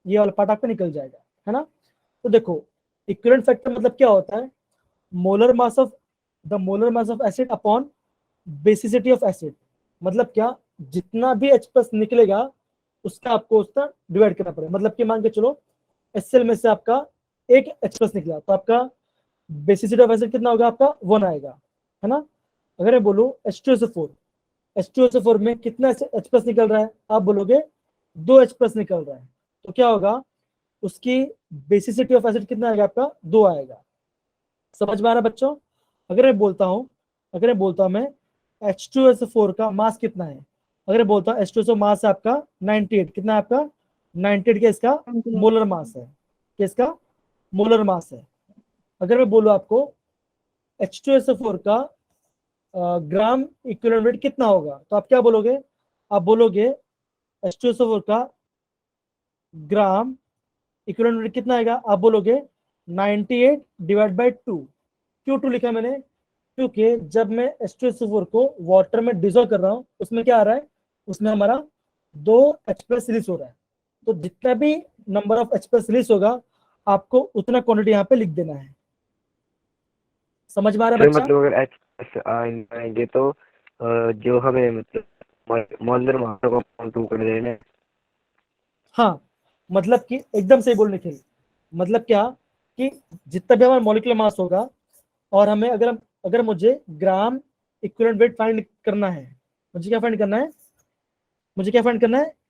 ये वाला पार्ट आपका निकल जाएगा, है ना? तो देखो, इक्विवेलेंट फैक्टर मतलब क्या होता है? Molar mass of the molar mass of acid upon basicity of acid. मतलब क्या? जितना भी H+ निकलेगा उसका आपको उसका डिवाइड करना पड़ेगा। मतलब कि मान के चलो HCl में से आपका एक H+ निकला तो आपका बेसिसिटी ऑफ एसिड कितना होगा? आपका 1 आएगा, है ना? अगर मैं बोलूं H2SO4 में कितना H+ निकल रहा है? आप बोलोगे 2 H+ निकल रहा है, तो क्या होगा? उसकी बेसिसिटी ऑफ एसिड कितना आएगा? आपका 2 आएगा। समझ में आ रहा है बच्चों? अगर मैं बोलता हूं मैं H2SO4 का मास कितना है, अगर मैं बोलता हूं H2SO मास है आपका 98, कितना है आपका? 98 का इसका मोलर मास है, किसका? मोलर मास है। अगर मैं बोलूं आपको H2SO4 का ग्राम इक्विवेलेंट वेट कितना होगा, तो आप क्या बोलोगे? आप बोलोगे H2SO4 का ग्राम इक्विवेलेंट वेट कितना आएगा? आप बोलोगे 98 डिवाइड बाय 2। क्यों 2 लिखा मैंने? क्योंकि जब मैं H2SO4 को वाटर में डिजोल्व कर रहा हूँ उसमें क्या आ रहा है? उसमें हमारा 2 H+ रिलीज हो रहा है। तो जितना भी नंबर ऑफ H+ रिलीज होगा आपको उतना क्वांटिटी यहाँ पे लिख देना है। समझ में आ रहा है सर बच्चा? मतलब अगर H+ आएंगे तो जो हमें मतलब मोलर मास को 2 कर देना है। हाँ, मतलब कि एकदम सही बोल निखिल। मतलब क्या कि जितना भी हमारा मॉलिक्यूलर मास होगा, और हमें अगर मुझे ग्राम इक्विवेलेंट वेट फाइंड करना है, मुझे क्या फाइंड करना है,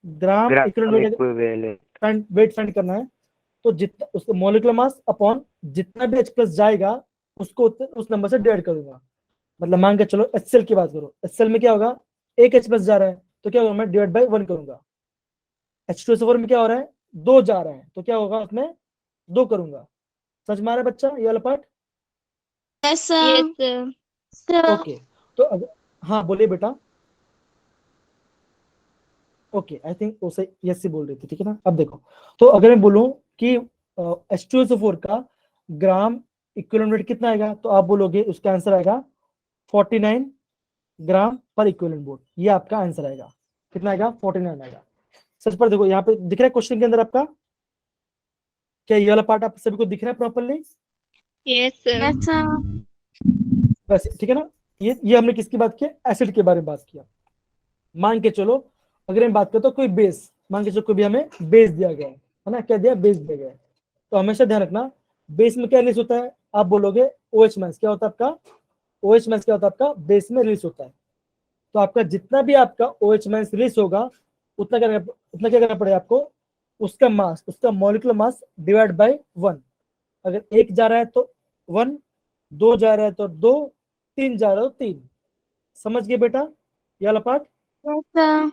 gram gram equivalent equivalent weight find करना है। तो जितना उसका मॉलिक्यूलर मास अपॉन जितना भी H+ जाएगा उसको उस नंबर से डिवाइड करूंगा। मतलब मान के चलो HCl की बात करो, HCl में क्या होगा, एक H+ जा रहा है तो क्या होगा, मैं डिवाइड बाय 1 करूंगा। H2SO4 में क्या हो रहा है, 2 जा रहा है तो क्या होगा, उसमें 2 करूंगा। समझ में आ रहा है बच्चा ये वाला part? Yes, sir. Yes, sir. Sir. Okay, तो हाँ बोलिए बेटा। ओके, आई थिंक वो सही यस ही बोल रही थी, ठीक है ना। अब देखो, तो अगर मैं बोलूं कि H2SO4 का ग्राम इक्विवेलेंट वेट कितना आएगा, तो आप बोलोगे उसका आंसर आएगा 49 ग्राम पर इक्विवेलेंट वोट। ये आपका आंसर आएगा। कितना आएगा, 49 आएगा। सच पर देखो यहाँ पे दिख रहा है क्वेश्चन के अंदर आपका, क्या ये वाला पार्ट आप सभी को दिख रहा है properly? Yes, sir. Yes, sir. वैसे ठीक है ना। ये हमने किसकी बात की, एसिड के बारे में बात किया। मान के चलो अगर हम बात करें तो कोई बेस, मान के चलो कोई भी हमें बेस दिया गया है ना, क्या दिया, बेस दिया गया है। तो हमेशा ध्यान रखना बेस में क्या रिलीज होता है, आप बोलोगे OH माइनस। क्या होता है आपका, OH माइनस क्या होता है आपका, बेस में रिलीज होता है। तो आपका जितना भी आपका OH माइनस रिलीज होगा उतना क्या करना पड़ेगा आपको, उसका मास, उसका मॉलिक्यूलर मास डिवाइड बाय 1। अगर 1 जा रहा है तो 1, 2 जा रहा है तो 2, 3 जा रहा है तो 3। समझ गए बेटा ये वाला पार्ट? Yes, sir.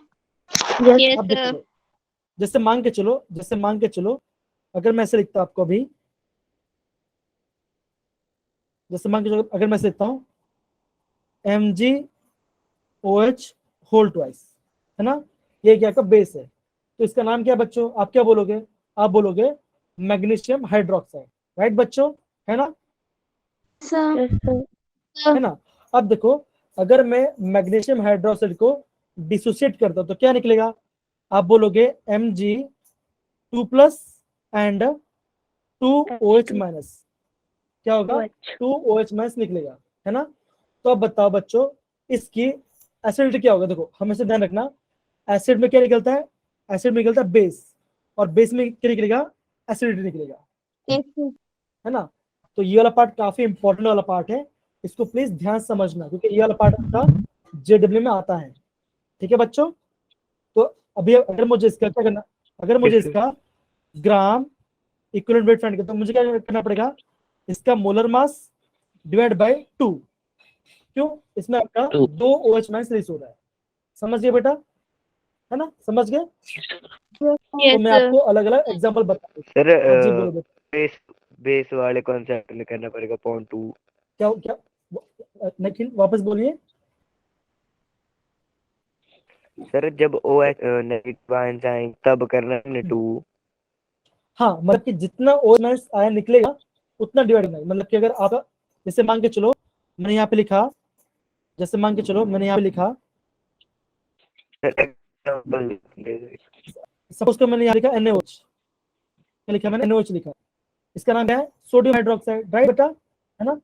Yes, अब sir. देखो, जैसे मान के चलो अगर मैं ऐसे लिखता हूं आपको अभी, जैसे मान के चलो अगर मैं ऐसे लिखता हूं MgOH होल ट्वाइस, है ना, ये क्या का बेस है। तो इसका नाम क्या है बच्चों, आप क्या बोलोगे, आप बोलोगे मैग्नीशियम हाइड्रोक्साइड। राइट बच्चों, है ना, Sir. है ना। अब देखो अगर मैं मैग्नीशियम हाइड्रोक्साइड को डिसोसिएट करता हूं तो क्या निकलेगा, आप बोलोगे Mg2+ एंड 2OH माइनस। क्या होगा, 2OH माइनस निकलेगा, है ना। तो अब बताओ बच्चों इसकी एसिडिटी क्या होगा। देखो हमेशा ध्यान रखना, एसिड में क्या निकलता है, एसिड में निकलता है बेस, और बेस में क्या निकलेगा, एसिडिटी निकलेगा, Yes, sir. है ना। तो ये वाला पार्ट काफी इंपॉर्टेंट वाला पार्ट है, इसको प्लीज ध्यान से समझना क्योंकि ये वाला पार्ट आपका JW में आता है, ठीक है बच्चों। तो अभी अगर मुझे इसका क्या करना, अगर मुझे Yes, sir. इसका ग्राम इक्विवेलेंट वेट फाइंड करना तो मुझे क्या करना पड़ेगा, इसका मोलर मास डिवाइड बाय 2। क्यों, इसमें आपका 2 2 OH माइनस रिलीज हो रहा है। समझ गए बेटा, है ना, समझ गए। तो Yes, मैं sir. आपको अलग अलग एग्जांपल बता दूं। सर हाँ जी बोलो बेटा। बेस बेस वाले कॉन्सेप्ट में करना पड़ेगा पॉइंट 2। क्या क्या निखिल वापस बोलिए। सर जब OH नेगेटिव आयन आएंगे तब करना है 2। हाँ, मतलब कि जितना OH माइनस आयन निकलेगा उतना डिवाइड करना है। मतलब कि अगर आप जैसे मान के चलो मैंने यहाँ पे लिखा, जैसे मान के चलो मैंने यहाँ पे लिखा, सपोज को मैंने यहाँ लिखा NaOH, क्या लिखा मैंने, NaOH लिखा। इसका नाम क्या है, सोडियम हाइड्रोक्साइड। राइट बेटा, है ना।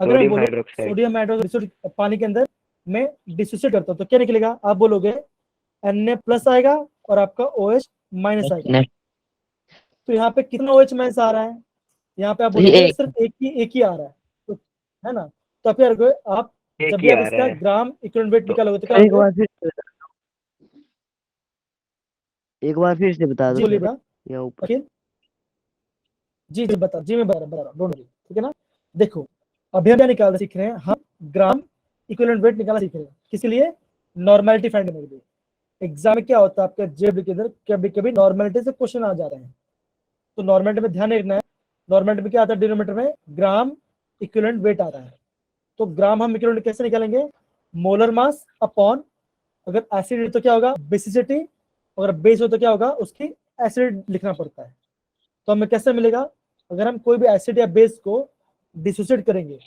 अगर मैं सोडियम बोलूँ हाइड्रोक्साइड। सोडियम हाइड्रोक्साइड पानी के अंदर में डिसोसिएट करता हूँ तो क्या निकलेगा, आप बोलोगे Na+ आएगा और आपका OH माइनस आएगा। तो यहाँ पे कितना OH माइनस आ रहा है, यहाँ पे आप बोलोगे सिर्फ एक ही आ रहा है, तो है ना। तो फिर आप एक जब भी ही आप आ रहा इसका है ग्राम इक्विवेलेंट वेट तो निकालोगे तो क्या एक होगा, बार फिर से बता जी दो बोलिए सर, बेटा। या ऊपर। ओके, जी बता, जी मैं बता रहा हूँ, डोंट वरी, ठीक है ना। देखो अभी हम क्या निकालना सीख रहे हैं, हम ग्राम इक्विवेलेंट वेट निकालना सीख रहे हैं, किसी लिए, नॉर्मेलिटी फाइंड करने के लिए। एग्जाम में क्या होता है आपका जेब के अंदर कभी कभी नॉर्मेलिटी से क्वेश्चन आ जा रहे हैं, तो नॉर्मेलिटी में ध्यान रखना है। नॉर्मेलिटी में क्या आता है, डिनोमिनेटर में ग्राम इक्विवेलेंट वेट आ रहा है। तो ग्राम हम इक्विवेलेंट कैसे निकालेंगे, मोलर मास अपॉन, अगर एसिड है तो क्या होगा, बेसिसिटी, अगर बेस हो तो क्या होगा, उसकी एसिड लिखना पड़ता है। तो हमें कैसे मिलेगा, अगर हम कोई भी एसिड या बेस को डिसोसिएट करेंगे,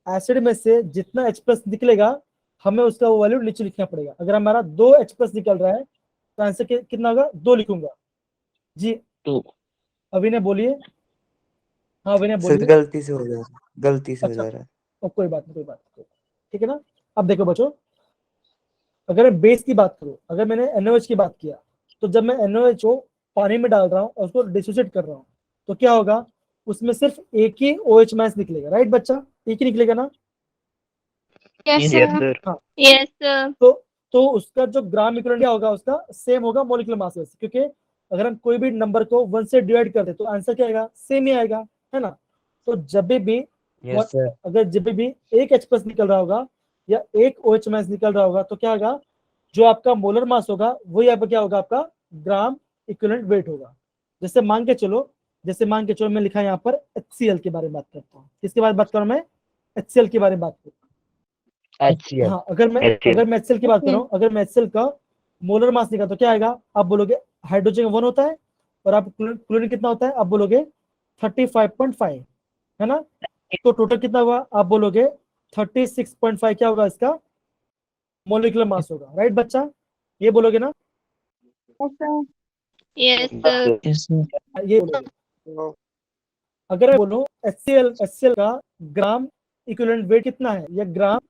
एसिड में से जितना H+ निकलेगा हमें उसका वो वैल्यू नीचे लिखना पड़ेगा। अगर हमारा 2 H+ निकल रहा है तो आंसर कितना होगा, 2 लिखूंगा। जी 2 अभिनय बोलिए। हाँ अभिनय सर बोलिए। गलती से हो जा रहा है, गलती से हो अच्छा, जा रहा है। कोई बात नहीं, कोई बात नहीं, ठीक है ना। अब देखो बच्चों, अगर मैं बेस की बात करूं, अगर मैंने NaOH की बात किया, तो जब मैं NaOH को पानी में डाल रहा हूँ और उसको डिसोसिएट कर रहा हूँ, तो क्या होगा, उसमें सिर्फ एक ही OH माइनस निकलेगा, राइट बच्चा, एक ही निकलेगा ना। Yes, yes sir. सर। हाँ, Yes, sir. तो उसका जो ग्राम इक्विवेलेंट क्या होगा, उसका सेम होगा मोलिकुलर मास से, क्योंकि अगर हम कोई भी नंबर को 1 से डिवाइड करते तो आंसर क्या आएगा, सेम ही आएगा, है ना। तो जब भी यस सर। अगर जब भी एक H प्लस निकल रहा होगा या एक OH माइनस निकल रहा होगा, तो क्या होगा, जो आपका मोलर मास होगा वही आपका क्या होगा, आपका ग्राम इक्विवेलेंट वेट होगा। जैसे मान के चलो मैं लिखा यहाँ पर HCl के बारे में बात करता हूँ। किसके बारे में बात कर रहा हूँ मैं, HCl के बारे में बात करता हूँ। HCl। हाँ, अगर मैं HCl की बात कर रहा हूँ, अगर मैं HCl का मोलर मास निकाला तो क्या आएगा, आप बोलोगे हाइड्रोजन 1 होता है और आप क्लोरीन कितना होता है, आप बोलोगे 35.5, है ना। तो टोटल कितना हुआ, आप बोलोगे 36.5 क्या होगा, इसका मोलिकुलर मास होगा, राइट बच्चा, ये बोलोगे ना, Yes, sir. Yes, sir. Yes, sir. ये बोलोगे। अगर मैं बोलूं HCl का ग्राम इक्विवेलेंट वेट कितना है या ग्राम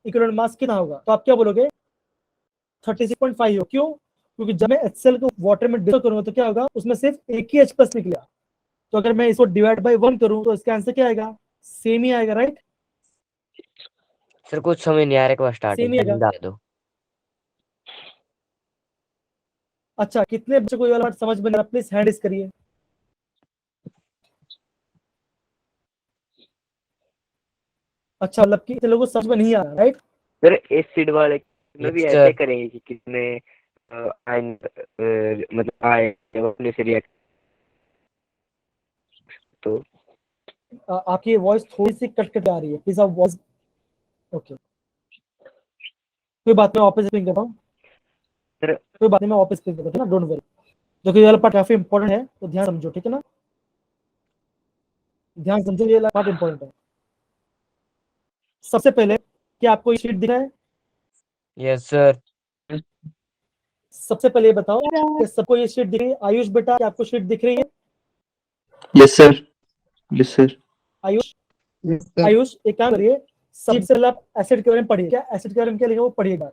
इक्विवेलेंट मास कितना होगा, तो आप क्या बोलोगे 36.5 हो। क्यों, क्योंकि जब मैं HCl को वाटर में डिसोल्व करूंगा तो क्या होगा, उसमें सिर्फ एक ही H प्लस निकला। तो अगर मैं इसको डिवाइड बाय 1 करूं तो इसका आंसर क्या आएगा, सेम ही आएगा, राइट, सर कुछ समझ नहीं आ रहा, एक बार सेम स्टार्टिंग ही आएगा। बता दो। अच्छा, कितने बच्चों को ये वाला बात समझ में आ रहा, प्लीज हैंड रेज करिए। अच्छा, मतलब कि इतने लोगों को समझ में नहीं आ रहा, राइट। सर एसिड वाले में भी Yes, ऐसे sir. करेंगे कि कितने आयन मतलब आए जब अपने से रिएक्ट, तो आपकी वॉइस थोड़ी सी कट कट आ रही है, प्लीज आप वॉइस, ओके कोई बात नहीं, वापस एक्सप्लेन करता हूँ, सर कोई बात नहीं, मैं वापस एक्सप्लेन करता हूँ ना, डोंट वरी। देखो ये वाला पार्ट काफी इंपॉर्टेंट है, तो ध्यान समझो, ठीक है ना, ध्यान समझो, ये वाला पार्ट इंपॉर्टेंट है। सबसे पहले क्या आपको ये शीट दिख रहा है, यस सर। सबसे पहले ये बताओ कि सबको ये शीट दिख रही है, आयुष बेटा क्या आपको शीट दिख रही है, yes sir. Yes sir. Ayush, Yes, sir. Ayush एक काम करिए, सबसे पहले आप एसिड के बारे में पढ़िए, क्या एसिड के बारे में क्या लिखा है वो पढ़िएगा,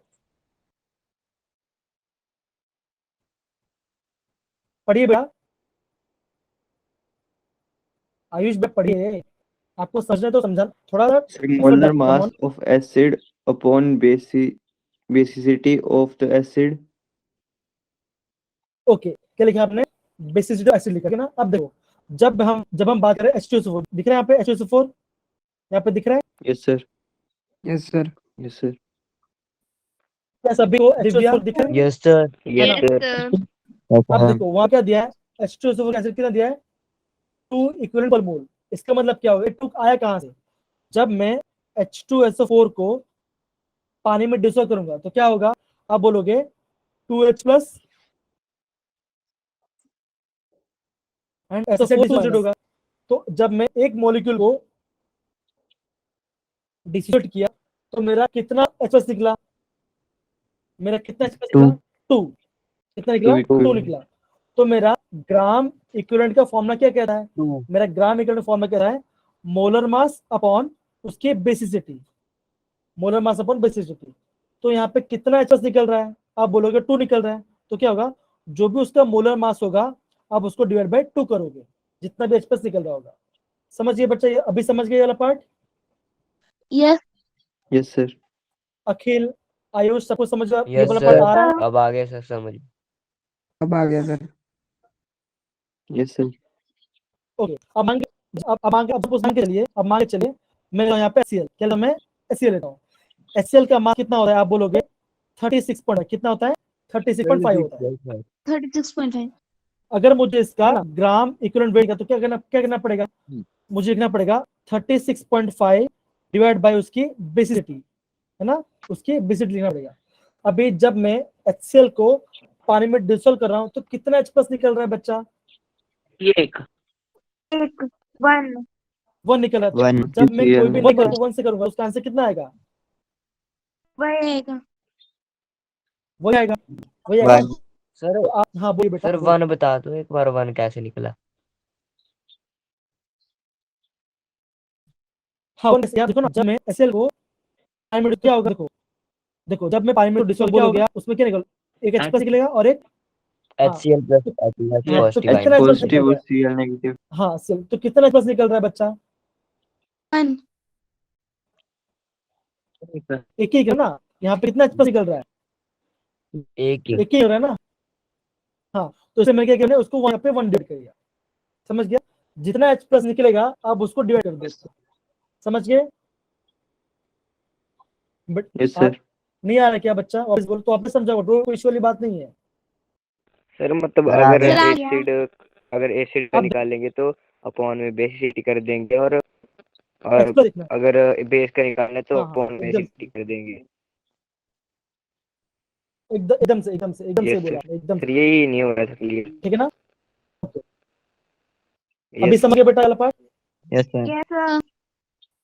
पढ़िए बेटा, आयुष बेटा पढ़िए, आपको समझना है तो समझा, थोड़ा सा molar mass of acid upon basicity of the acid. Okay, क्या लिखा आपने, बेसिसिटी ऑफ एसिड लिखा है ना। अब देखो, जब हम बात करें H2SO4 दिख रहा है यहाँ पे, H2SO4 यहाँ पे दिख रहा है, yes sir. Yes, sir. Yes sir. क्या सभी को H2SO4 दिख रहा है, yes sir. Yes Yes, sir. sir. अब देखो वहां क्या दिया है, H2SO4 एसिड कितना दिया है, 2 इक्विवेलेंट पर मोल। इसका मतलब क्या होगा, 2 आया कहां से, जब मैं H2SO4 को पानी में डिसॉल्व करूंगा तो क्या होगा, आप बोलोगे 2H प्लस एंड SO4 होगा। तो जब मैं एक मॉलिक्यूल को डिसोसिएट किया तो मेरा कितना H प्लस निकला, मेरा कितना H प्लस निकला, 2, कितना निकला, 2 निकला। तो मेरा ग्राम इक्विवेलेंट का फॉर्मूला क्या कहता है, मेरा ग्राम इक्विवेलेंट फॉर्मूला क्या है, मोलर मास अपॉन उसके basicity, molar mass upon basicity. तो यहाँ पे कितना H निकल रहा है, आप बोलोगे 2 निकल रहा है, तो क्या होगा, जो भी उसका मोलर मास होगा आप उसको डिवाइड बाय 2 करोगे, जितना भी H निकल रहा होगा। समझिए बच्चा, ये अभी समझ गए वाला part, Yes. Yes sir. Akhil, Ayush सबको समझ ये यस वाला पार्ट सर। आ रहा है, अब आगे सर समझ। अब आ गया सर. Yes sir. ओके। अब मान के चलिए, अब मान के चलिए मैं यहाँ पे HCl, क्या मैं HCl लेता हूँ, HCl का मास कितना होता है, आप बोलोगे 36 पॉइंट, कितना होता है, 36.5 होता है। 36.5. अगर मुझे इसका ग्राम इक्विवेलेंट वेट का, तो क्या करना पड़ेगा, मुझे लिखना पड़ेगा 36.5 डिवाइड बाय उसकी बेसिसिटी, है ना, उसकी बेसिसिटी लिखना पड़ेगा। अभी जब मैं HCl को पानी में डिसॉल्व कर रहा हूँ तो कितना H प्लस निकल रहा है बच्चा, 1 निकल रहा है। 1 जब मैं कोई भी HCl। नंबर को 1 से करूंगा उसका आंसर कितना आएगा, वही आएगा। सर तो आप, हाँ बोलिए बेटा, सर 1 बता दो एक बार, 1 कैसे निकला। हाँ देखो ना, जब मैं HCl को पानी में, क्या होगा, देखो जब मैं पानी में डिसॉल्व क्या हो गया, उसमें क्या निकल, एक H प्लस निकलेगा और एक HCl plus H हाँ, तो positive ion. कितना H+ निकल पॉजिटिव रहा और है? Cl negative. हाँ तो कितना H+ निकल रहा है बच्चा? 1. एक ही निकल ना, यहाँ पे कितना H+ निकल रहा है? एक ही। एक ही हो रहा है ना। हाँ तो इसे मैं क्या करना है, उसको वहां पे 1 डिवाइड करिए, समझ गया? जितना H+ निकलेगा आप उसको डिवाइड कर दो, समझ गए? बट यस आप सर। नहीं आ रहा क्या बच्चा? वापस बोलो, तो आपने समझा, कोई इश्यू वाली बात नहीं है। सर मतलब सर, आ अगर गया। सर, आ एसिड, अगर एसिड का अब निकालेंगे तो अपॉन में बेसिसिटी कर देंगे, और H+ लिखना है। अगर बेस का निकालना है तो हाँ अपॉन में एकदम एसिडिटी कर देंगे। एकदम से यस बोला सर। आपने, एकदम सर से, यही नहीं हो रहा था क्लियर। ठीक है ना? अभी यस समझ गए बेटा वाला part? Yes sir. Yes, sir.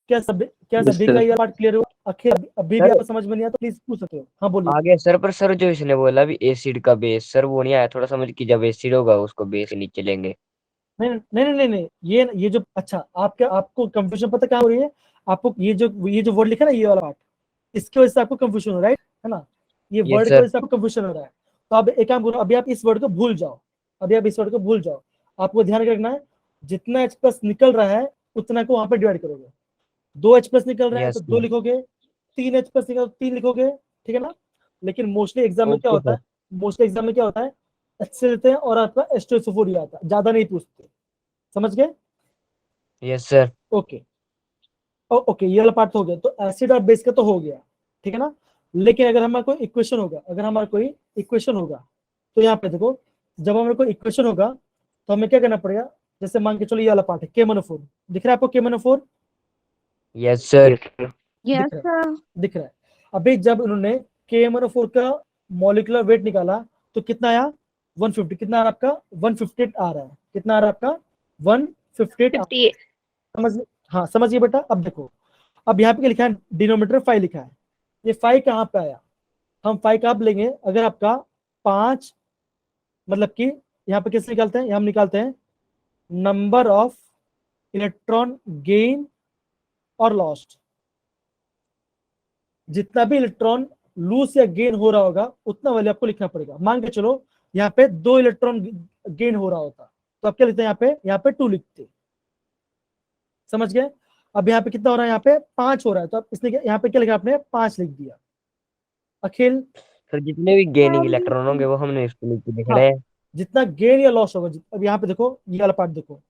क्या सभी यस का सर। ये पार्ट क्लियर हो? अखिल अभी भी सर आपको समझ में नहीं आया तो प्लीज पूछ सकते हो। हाँ बोलिए। आ गया सर, पर सर जो इसने बोला भी एसिड का बेस, सर वो नहीं आया थोड़ा समझ कि जब एसिड होगा उसको बेस से नीचे लेंगे। नहीं, ये जो, अच्छा आपको कंफ्यूजन पता क्या हो रही है? आपको ये जो वर्ड लिखा ना, ये वाला पार्ट, इसकी वजह से आपको कंफ्यूजन हो रहा है ना? ये यस वर्ड की सर। वजह से आपको कंफ्यूजन हो रहा है। तो अब एक काम करो, अभी आप इस वर्ड को भूल जाओ, आपको ध्यान रखना है, जितना H+ निकल रहा है उतना को वहां पे डिवाइड करोगे। 2 H+ निकल रहा है तो यस 2 सर। लिखोगे, 3 H+ निकल 3 लिखोगे, ठीक है ना? लेकिन मोस्टली एग्जाम में क्या ओके होता सर। है, अच्छे देते हैं और आपका H2SO4 आता है, ज्यादा नहीं पूछते, समझ गए? Yes sir. ओके ओके, ये वाला पार्ट हो गया। तो एसिड और बेस का तो हो गया, ठीक है ना? लेकिन अगर हमारा कोई इक्वेशन होगा, तो यहाँ पे देखो, जब हमारे कोई इक्वेशन होगा तो हमें क्या करना पड़ेगा? जैसे मान के चलो ये वाला पार्ट है K-4, दिख रहा है आपको K-4? Yes sir. Yes sir. Yes, दिख रहा sir. है, दिख रहा है। अभी जब उन्होंने K-4 का मॉलिक्यूलर वेट निकाला तो कितना आया? 150। कितना आ रहा है आपका? 158 आ रहा है। कितना आ रहा है आपका? 158 आ रहा 58. है। हाँ समझिए बेटा। अब देखो, अब यहाँ पे क्या लिखा है? डिनोमिनेटर 5 लिखा है। ये 5 कहाँ पे आया? हम 5 कहाँ लेंगे? अगर आपका 5, मतलब कि यहाँ पे कैसे निकालते हैं? हम निकालते हैं नंबर ऑफ इलेक्ट्रॉन गेन और लॉस्ट। जितना भी इलेक्ट्रॉन लूज या गेन हो रहा होगा उतना वैल्यू आपको लिखना पड़ेगा। मान के चलो यहाँ पे 2 इलेक्ट्रॉन गेन हो रहा होता तो आप क्या लिखते हैं? यहाँ पे 2 लिखते, समझ गए? अब यहाँ पे कितना हो रहा है? यहाँ पे 5 हो रहा है, तो आप इसने यहाँ पे क्या लिखा? आपने 5 लिख दिया। अखिल, सर जितने भी गेनिंग इलेक्ट्रॉन होंगे वो हमने इसको नीचे लिख हाँ, रहे हैं। जितना गेन या लॉस होगा। अब यहाँ पे देखो, ये वाला पार्ट देखो,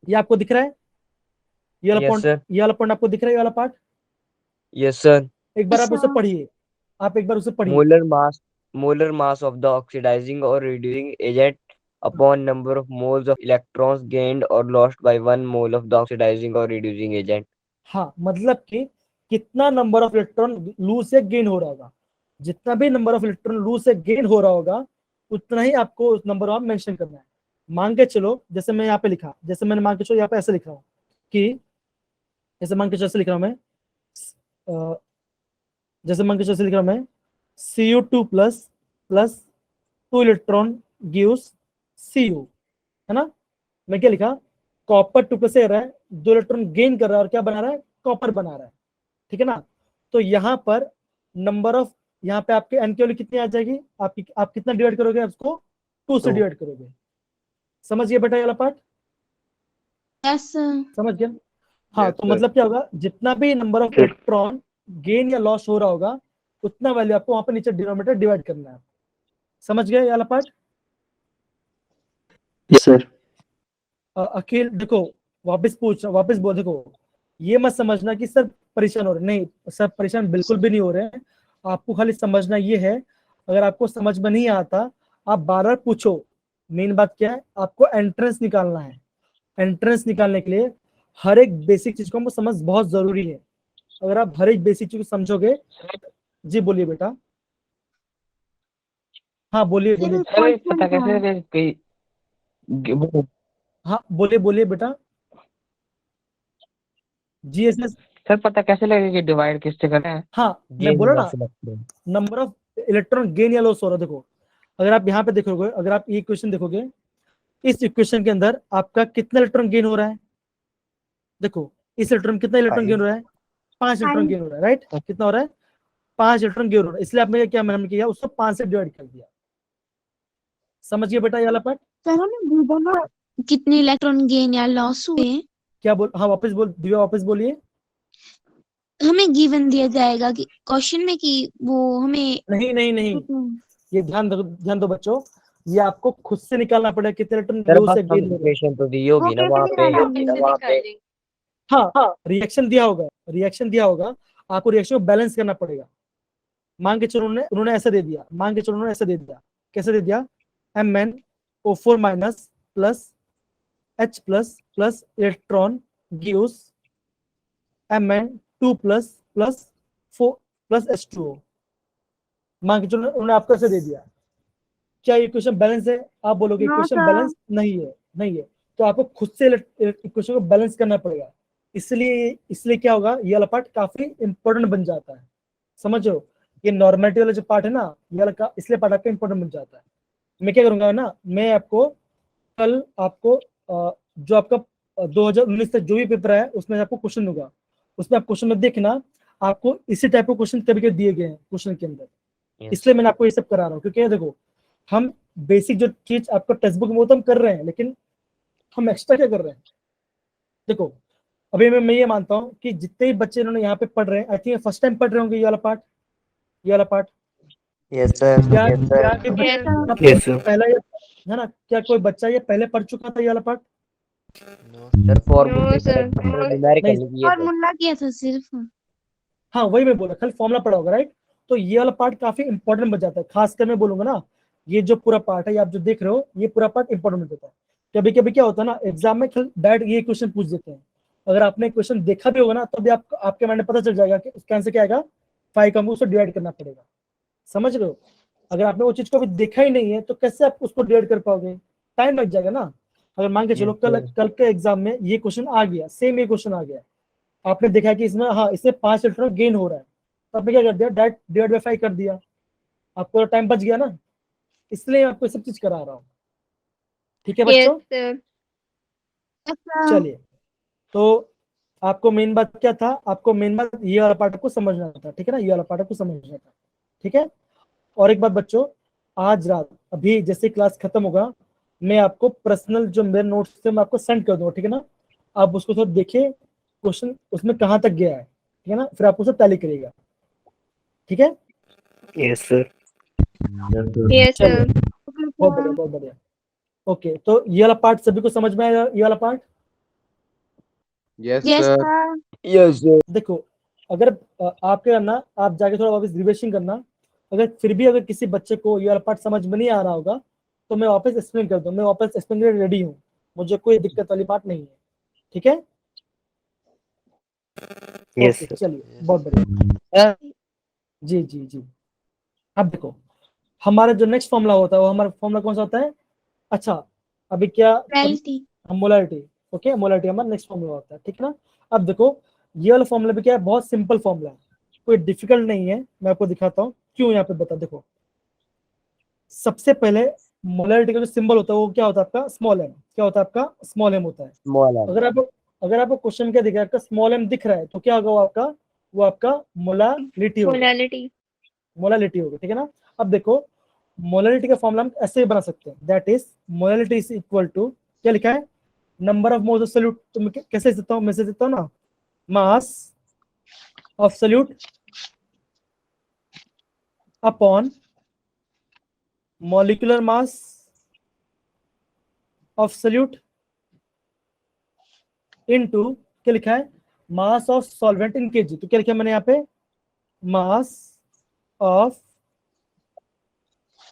ये आपको दिख रहा है? Yes sir. ये वाला पॉइंट आपको दिख रहा है? ये वाला पार्ट यस सर। एक बार Yes, आप उसे sir. पढ़िए, आप एक बार उसे पढ़िए। Molar mass of the oxidising और reducing agent upon number of moles of electrons gained और lost by 1 mole of the oxidising और रिड्यूसिंग एजेंट। हाँ मतलब कि कितना नंबर ऑफ इलेक्ट्रॉन लूज से गेन हो रहा होगा, जितना भी नंबर ऑफ इलेक्ट्रॉन लूज से गेन हो रहा होगा उतना ही आपको उस नंबर ऑफ मेंशन करना है। मान के चलो, जैसे मैं यहाँ पे लिखा, जैसे मैंने मान के चलो यहाँ पे ऐसे लिख रहा हूँ कि, जैसे मान के चलो ऐसे लिख रहा हूँ मैं, जैसे मान के चलो ऐसे लिख रहा हूँ मैं, Cu2 plus 2 electron gives Cu, है ना? मैं क्या लिखा? कॉपर 2 से रहा है, 2 इलेक्ट्रॉन गेन कर रहा है और क्या बना रहा है? कॉपर बना रहा है, ठीक है ना? तो यहाँ पर नंबर ऑफ, यहाँ पे आपके एन की वैल्यू कितनी आ जाएगी? आप कितना डिवाइड करोगे? उसको 2 से 2। डिवाइड करोगे। समझिए बेटा ये वाला पार्ट? Yes, sir. समझ गया? हाँ यस तो सर। मतलब क्या होगा? जितना भी number of sir electron gain या लॉस हो रहा होगा उतना वैल्यू आपको वहां पर नीचे डिनोमिनेटर डिवाइड करना है। समझ गए ये वाला पार्ट? Yes sir. अखिल देखो, वापस बोल, देखो ये मत समझना कि सर परेशान हो रहे, नहीं सर परेशान बिल्कुल भी नहीं हो रहे हैं। आपको खाली समझना ये है, अगर आपको समझ में नहीं आता आप बार बार पूछो। मेन बात क्या है? आपको एंट्रेंस निकालना है। एंट्रेंस निकालने के लिए हर एक बेसिक चीज को हमको समझ बहुत जरूरी है। अगर आप हर एक बेसिक चीज को समझोगे, जी बोलिए बेटा। हाँ बोलिए This बोलिए। is सर पता question कैसे 1. लगे कि हाँ बोलिए बेटा। GSS, सर पता कैसे लगे कि डिवाइड किससे करें? हाँ मैं गेन बोला लॉस ना, electron. Number of electron gain या लॉस हो रहा है। देखो अगर आप यहाँ पे देखोगे, अगर आप ये इक्वेशन देखोगे, इस इक्वेशन के अंदर आपका कितना इलेक्ट्रॉन गेन हो रहा है? देखो इस इलेक्ट्रॉन कितना इलेक्ट्रॉन गेन हो रहा है? 5 इलेक्ट्रॉन 5. गेन हो रहा है, राइट? कितना हो रहा है? 5 इलेक्ट्रॉन गेन हो रहा है। इसलिए आपने क्या मैंने किया? उसको 5 से डिवाइड कर दिया। समझ गए बेटा ये वाला पार्ट? सर हमें बोलो कितने इलेक्ट्रॉन गेन या लॉस हुए? क्या बोल, हाँ वापस बोल दिव्या, वापस बोलिए। हमें गिवन दिया जाएगा कि क्वेश्चन में कि वो हमें नहीं नहीं नहीं, ये ध्यान दो बच्चों, ये आपको खुद से निकालना पड़ेगा कितने इलेक्ट्रॉन सर लूज बस या गेन हो रहे हैं। कंप्यूटेशन तो दी होगी ना वहाँ पे। हाँ रिएक्शन दिया होगा, रिएक्शन दिया होगा, आपको रिएक्शन को बैलेंस करना पड़ेगा। मान के चलो उन्होंने ऐसा दे दिया, मान के चलो उन्होंने ऐसा दे दिया, कैसे दे दिया, MnO4 minus plus H plus plus electron gives Mn2 plus plus 4 plus H2O। मान के चलो उन्होंने आपको ऐसे दे दिया, क्या ये इक्वेशन बैलेंस है? आप बोलोगे नो इक्वेशन सर। बैलेंस नहीं है, नहीं है, तो आपको खुद से इक्वेशन को बैलेंस करना पड़ेगा। इसलिए क्या होगा, ये वाला पार्ट काफी इंपॉर्टेंट बन जाता है, समझो। ये नॉर्मेलिटी वाला जो पार्ट है ना, ये वाला इसलिए पार्ट आपका इंपॉर्टेंट बन जाता है। मैं क्या करूंगा ना, मैं आपको कल आपको जो आपका 2019 तक जो भी पेपर है उसमें आपको क्वेश्चन दूंगा, उसमें आप क्वेश्चन में देखना, आपको इसी टाइप के क्वेश्चन कभी कभी दिए गए हैं क्वेश्चन के अंदर। इसलिए मैंने आपको ये सब करा रहा हूँ, क्योंकि देखो हम बेसिक जो चीज आपको टेक्स्ट बुक में वो तो हम कर रहे हैं, लेकिन हम एक्स्ट्रा क्या कर रहे हैं। देखो अभी मैं ये मानता हूँ कि जितने भी बच्चे इन्होंने यहाँ पे पढ़ रहे हैं, आई थिंक फर्स्ट टाइम पढ़ रहे होंगे ये वाला पार्ट, ये वाला पार्ट। Yes sir. क्या Yes, sir. पहला ये है ना, क्या कोई बच्चा ये पहले पढ़ चुका था ये वाला पार्ट? सर फॉर्मूले No, sir. न्यूमेरिकल नहीं। किए थे। फॉर्मूला किया था सिर्फ। हाँ वही मैं बोला, कल फॉर्मूला पढ़ा होगा, राइट। तो ये वाला पार्ट काफी इंपॉर्टेंट बन जाता है, खासकर मैं बोलूंगा ना, ये जो पूरा पार्ट है, ये आप जो देख रहे हो, ये पूरा पार्ट इंपॉर्टेंट बन जाता है। कभी कभी क्या होता है ना, एग्जाम में डायरेक्ट ये क्वेश्चन पूछ देते हैं, अगर आपने क्वेश्चन देखा भी होगा ना, तो भी आपके माइंड में पता चल जाएगा कि उसका आंसर क्या आएगा, 5 का उसको डिवाइड करना पड़ेगा, समझ रहे हो। अगर आपने वो चीज को भी देखा ही नहीं है तो कैसे आप उसको डिवाइड कर पाओगे, टाइम लग जाएगा ना। अगर मान के चलो कल के एग्जाम में ये क्वेश्चन आ गया, सेम ये क्वेश्चन आ गया, आपने देखा कि इसमें हाँ इससे 5 इलेक्ट्रॉन गेन हो रहा है, तो आपने क्या कर दिया, डायरेक्ट डिवाइड बाय 5 कर दिया, आपको टाइम बच गया ना। इसलिए आपको सब चीज करा रहा हूँ, ठीक है Yes, बच्चों। sir. चलिए, तो आपको मेन बात क्या था, आपको मेन बात ये वाला पार्ट आपको समझना था, ठीक है ना, ये वाला पार्ट आपको समझना था, ठीक है। और एक बात बच्चों, आज रात अभी जैसे क्लास खत्म होगा, मैं आपको पर्सनल जो मेरे नोट्स थे मैं आपको सेंड कर दूंगा, ठीक है ना। आप उसको थोड़ा देखिए, क्वेश्चन उसमें कहाँ तक गया है, ठीक है ना, फिर आप उसे टैली करिएगा, ठीक है। Yes, sir. Yes, चलिए, sir. बहुत बढ़िया बहुत बढ़िया। ओके, तो ये वाला पार्ट सभी को समझ में आया, ये वाला part? Yes, yes sir. Sir. Yes sir. देखो अगर आप क्या करना, आप जाके थोड़ा वापस रिविजन करना, अगर फिर भी अगर किसी बच्चे को ये वाला पार्ट समझ में नहीं आ रहा होगा, तो मैं वापस एक्सप्लेन कर दूं, मैं वापस एक्सप्लेन के लिए रेडी हूँ, मुझे कोई दिक्कत वाली बात नहीं है, ठीक है। Yes, okay sir. चलिए, बहुत बढ़िया। जी जी जी। अब देखो हमारा जो नेक्स्ट फॉर्मूला होता है, वो हमारा फॉर्मूला कौन सा होता है? अच्छा, अभी क्या, मोलैलिटी। मोलैलिटी। ओके, मोलैलिटी हमारा नेक्स्ट फॉर्मूला होता है, ठीक है ना। अब देखो ये वाला फॉर्मूला भी क्या है, बहुत सिंपल फॉर्मूला है, कोई डिफिकल्ट नहीं है, मैं आपको दिखाता हूँ क्यों, यहाँ पे बता। देखो सबसे पहले मोलैलिटी का जो सिंबल होता है वो क्या होता है आपका, स्मॉल एम। क्या होता है आपका, स्मॉल एम होता है। Small m. अगर आपको क्वेश्चन क्या दिख रहा है, आपका स्मॉल एम दिख रहा है, तो क्या होगा वो आपका मोलालिटी होगा, Molality. मोलालिटी होगा, ठीक है ना। अब देखो मोलालिटी का फॉर्मूला हम ऐसे ही बना सकते हैं, that is molality is equal to, क्या लिखा है, number of moles of solute. तो मैं कैसे देता हूँ, मैं से देता हूँ ना, मास of solute upon molecular mass of solute into, क्या लिखा है, mass of solvent in KG. तो क्या लिखा है मैंने यहाँ पे, mass of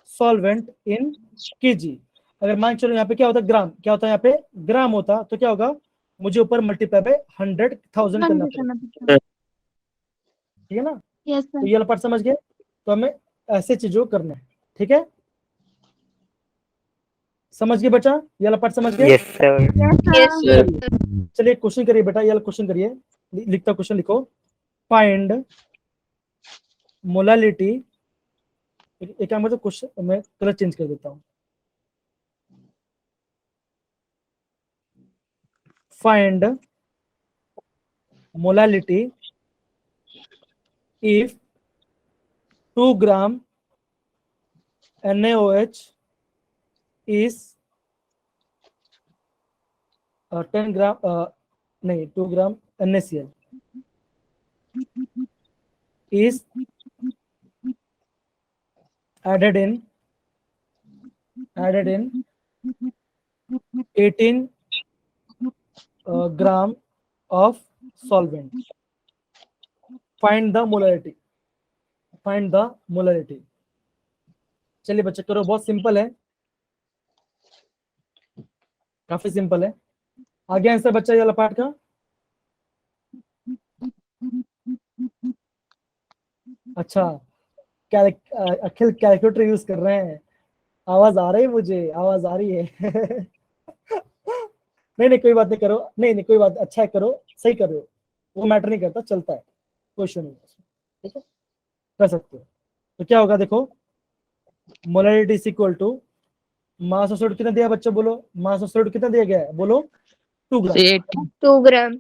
solvent in KG. अगर मान चलो यहाँ पे क्या होता है, ग्राम, क्या होता है यहाँ पे, ग्राम होता, तो क्या होगा, मुझे ऊपर मल्टीप्लाई पे 100,000 करना पड़ेगा, ठीक है ना। यस तो सर। ये वाला पार्ट समझ गए, तो हमें ऐसे चीजों को करना है, ठीक है। समझ गए बच्चा, ये वाला पार्ट समझ गए। Yes, sir. Yes, sir. चलिए क्वेश्चन करिए बेटा, ये वाला क्वेश्चन करिए, लिखता क्वेश्चन लिखो, फाइंड मोलालिटी। एक काम मतलब क्वेश्चन मैं कलर चेंज कर देता हूँ, find molality if 2 gram NaOH is 10 gram नहीं 2 gram NaCl is added in 18 gram of solvent. Find the molarity. चलिए बच्चे करो, बहुत सिंपल है, काफी सिंपल है। आगे आंसर बच्चा ये वाला पार्ट का। अच्छा अखिल कैलकुलेटर यूज कर रहे हैं, आवाज आ रही है मुझे, आवाज आ रही है। नहीं कोई बात नहीं, करो, नहीं कोई बात, अच्छा है, करो, सही कर रहे हो, वो मैटर नहीं करता, चलता है, कोई इशू नहीं है, ठीक है, कर सकते हो। तो क्या होगा देखो, molarity is equal to mass of solute कितना दिया बच्चों, बोलो मास ऑफ सॉल्यूट कितना दिया गया है, बोलो 2 ग्राम। 2 ग्राम।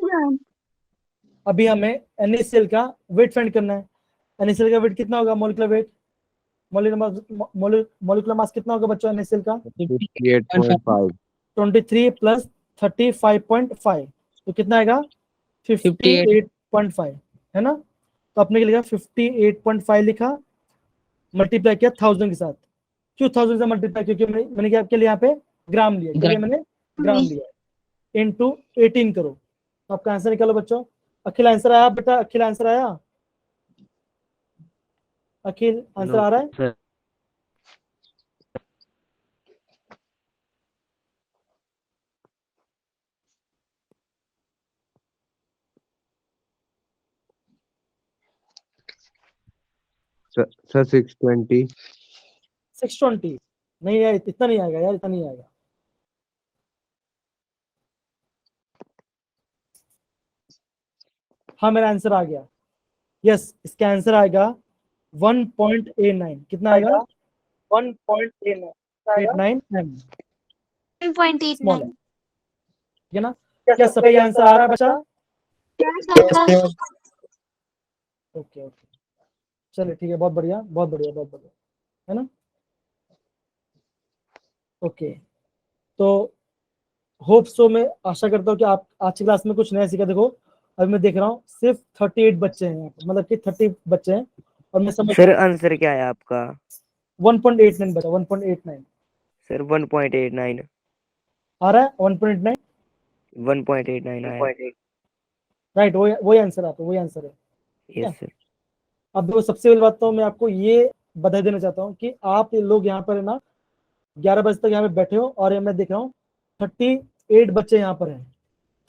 अभी हमें NaCl का वेट फाइंड करना है। NaCl का वेट कितना होगा, मोलिकुलर वेट, मोलिकुलर मास कितना होगा बच्चों NaCl का, 58.5 23 प्लस 35.5, तो कितना आएगा 58.5, है ना। तो आपने लिखा 58.5 लिखा, मल्टीप्लाई किया 1000 के साथ। क्यों 1000 से मल्टीप्लाई, क्योंकि मैंने क्या आपके लिए यहाँ पे ग्राम लिया, क्योंकि मैंने ग्राम लिया, इनटू 18 करो, तो आपका आंसर निकालो बच्चों। अखिल आंसर आया बेटा, अखिल आंसर आया, अखिल आंसर आ रहा है। सर सर 620 620 नहीं यार, इतना नहीं आएगा यार, इतना नहीं आएगा। हाँ मेरा आंसर आ गया, यस, इसका आंसर आएगा 1.89, कितना आएगा 1.89 m, 1.89। ठीक है ना। क्या सभी आंसर आ रहा है बच्चा? ओके, चलिए ठीक है, बहुत बढ़िया, है ना। ओके, तो होप सो, मैं आशा करता हूँ कि आप आज की क्लास में कुछ नया सीखा। देखो अभी मैं देख रहा हूँ सिर्फ 38 बच्चे हैं यहाँ पे, मतलब कि 30 बच्चे हैं, और मैं समझ सर आंसर क्या है आपका? 1.89 बचा, 1.89 सर 1.89 आ रहा है, 1.89 आया। राइट, वही आंसर आता है, वही आंसर है। Yes sir. अब देखो सबसे पहली बात तो मैं आपको ये बधाई देना चाहता हूँ कि आप लोग यहाँ पर है ना 11 बजे तक यहाँ पे बैठे हो, और मैं देख रहा हूँ 38 बच्चे यहाँ पर हैं,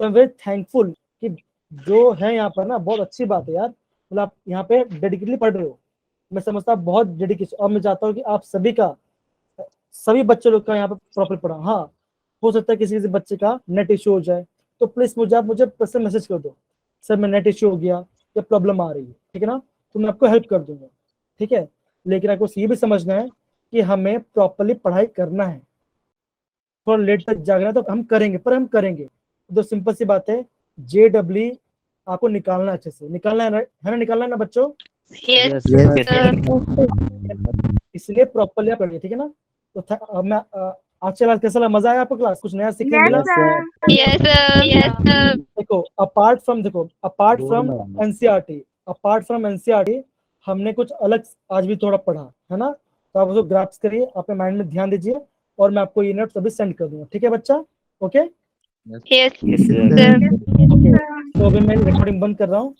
तो आई एम वेरी थैंकफुल कि जो है यहाँ पर ना, बहुत अच्छी बात है यार, मतलब आप यहाँ पे डेडिकेटली पढ़ रहे हो, मैं समझता हूँ बहुत डेडिकेशन, और मैं चाहता हूँ कि आप सभी बच्चे लोग का यहाँ पे प्रॉपर पढ़ा। हाँ हो सकता है किसी बच्चे का नेट इश्यू हो जाए, तो प्लीज मुझे पर्सनल मैसेज कर दो, सर मैं नेट इश्यू हो गया या प्रॉब्लम आ रही है, ठीक है ना, तो मैं आपको हेल्प कर दूंगा, ठीक है। लेकिन आपको ये भी समझना है कि हमें प्रॉपरली पढ़ाई करना है, थोड़ा लेट तक जागना है तो हम करेंगे, पर हम करेंगे। तो सिंपल सी बात है, JEE आपको निकालना अच्छे से, निकालना है ना, निकालना है ना बच्चों, यस इसलिए प्रॉपरली आप पढ़िए, ठीक है ना। तो मैं आज क्लास कैसा लगा, मजा आया आपको, क्लास कुछ नया सीखने मिला? Yes sir. देखो अपार्ट फ्रॉम NCERT हमने कुछ अलग आज भी थोड़ा पढ़ा है ना, तो आप उसको ग्रास्प करिए, अपने माइंड में ध्यान दीजिए, और मैं आपको ये नोट्स अभी सेंड कर दूंगा, ठीक है बच्चा, okay. Yes yes sir. Sir. Okay, तो अभी मैं रिकॉर्डिंग बंद कर रहा हूँ।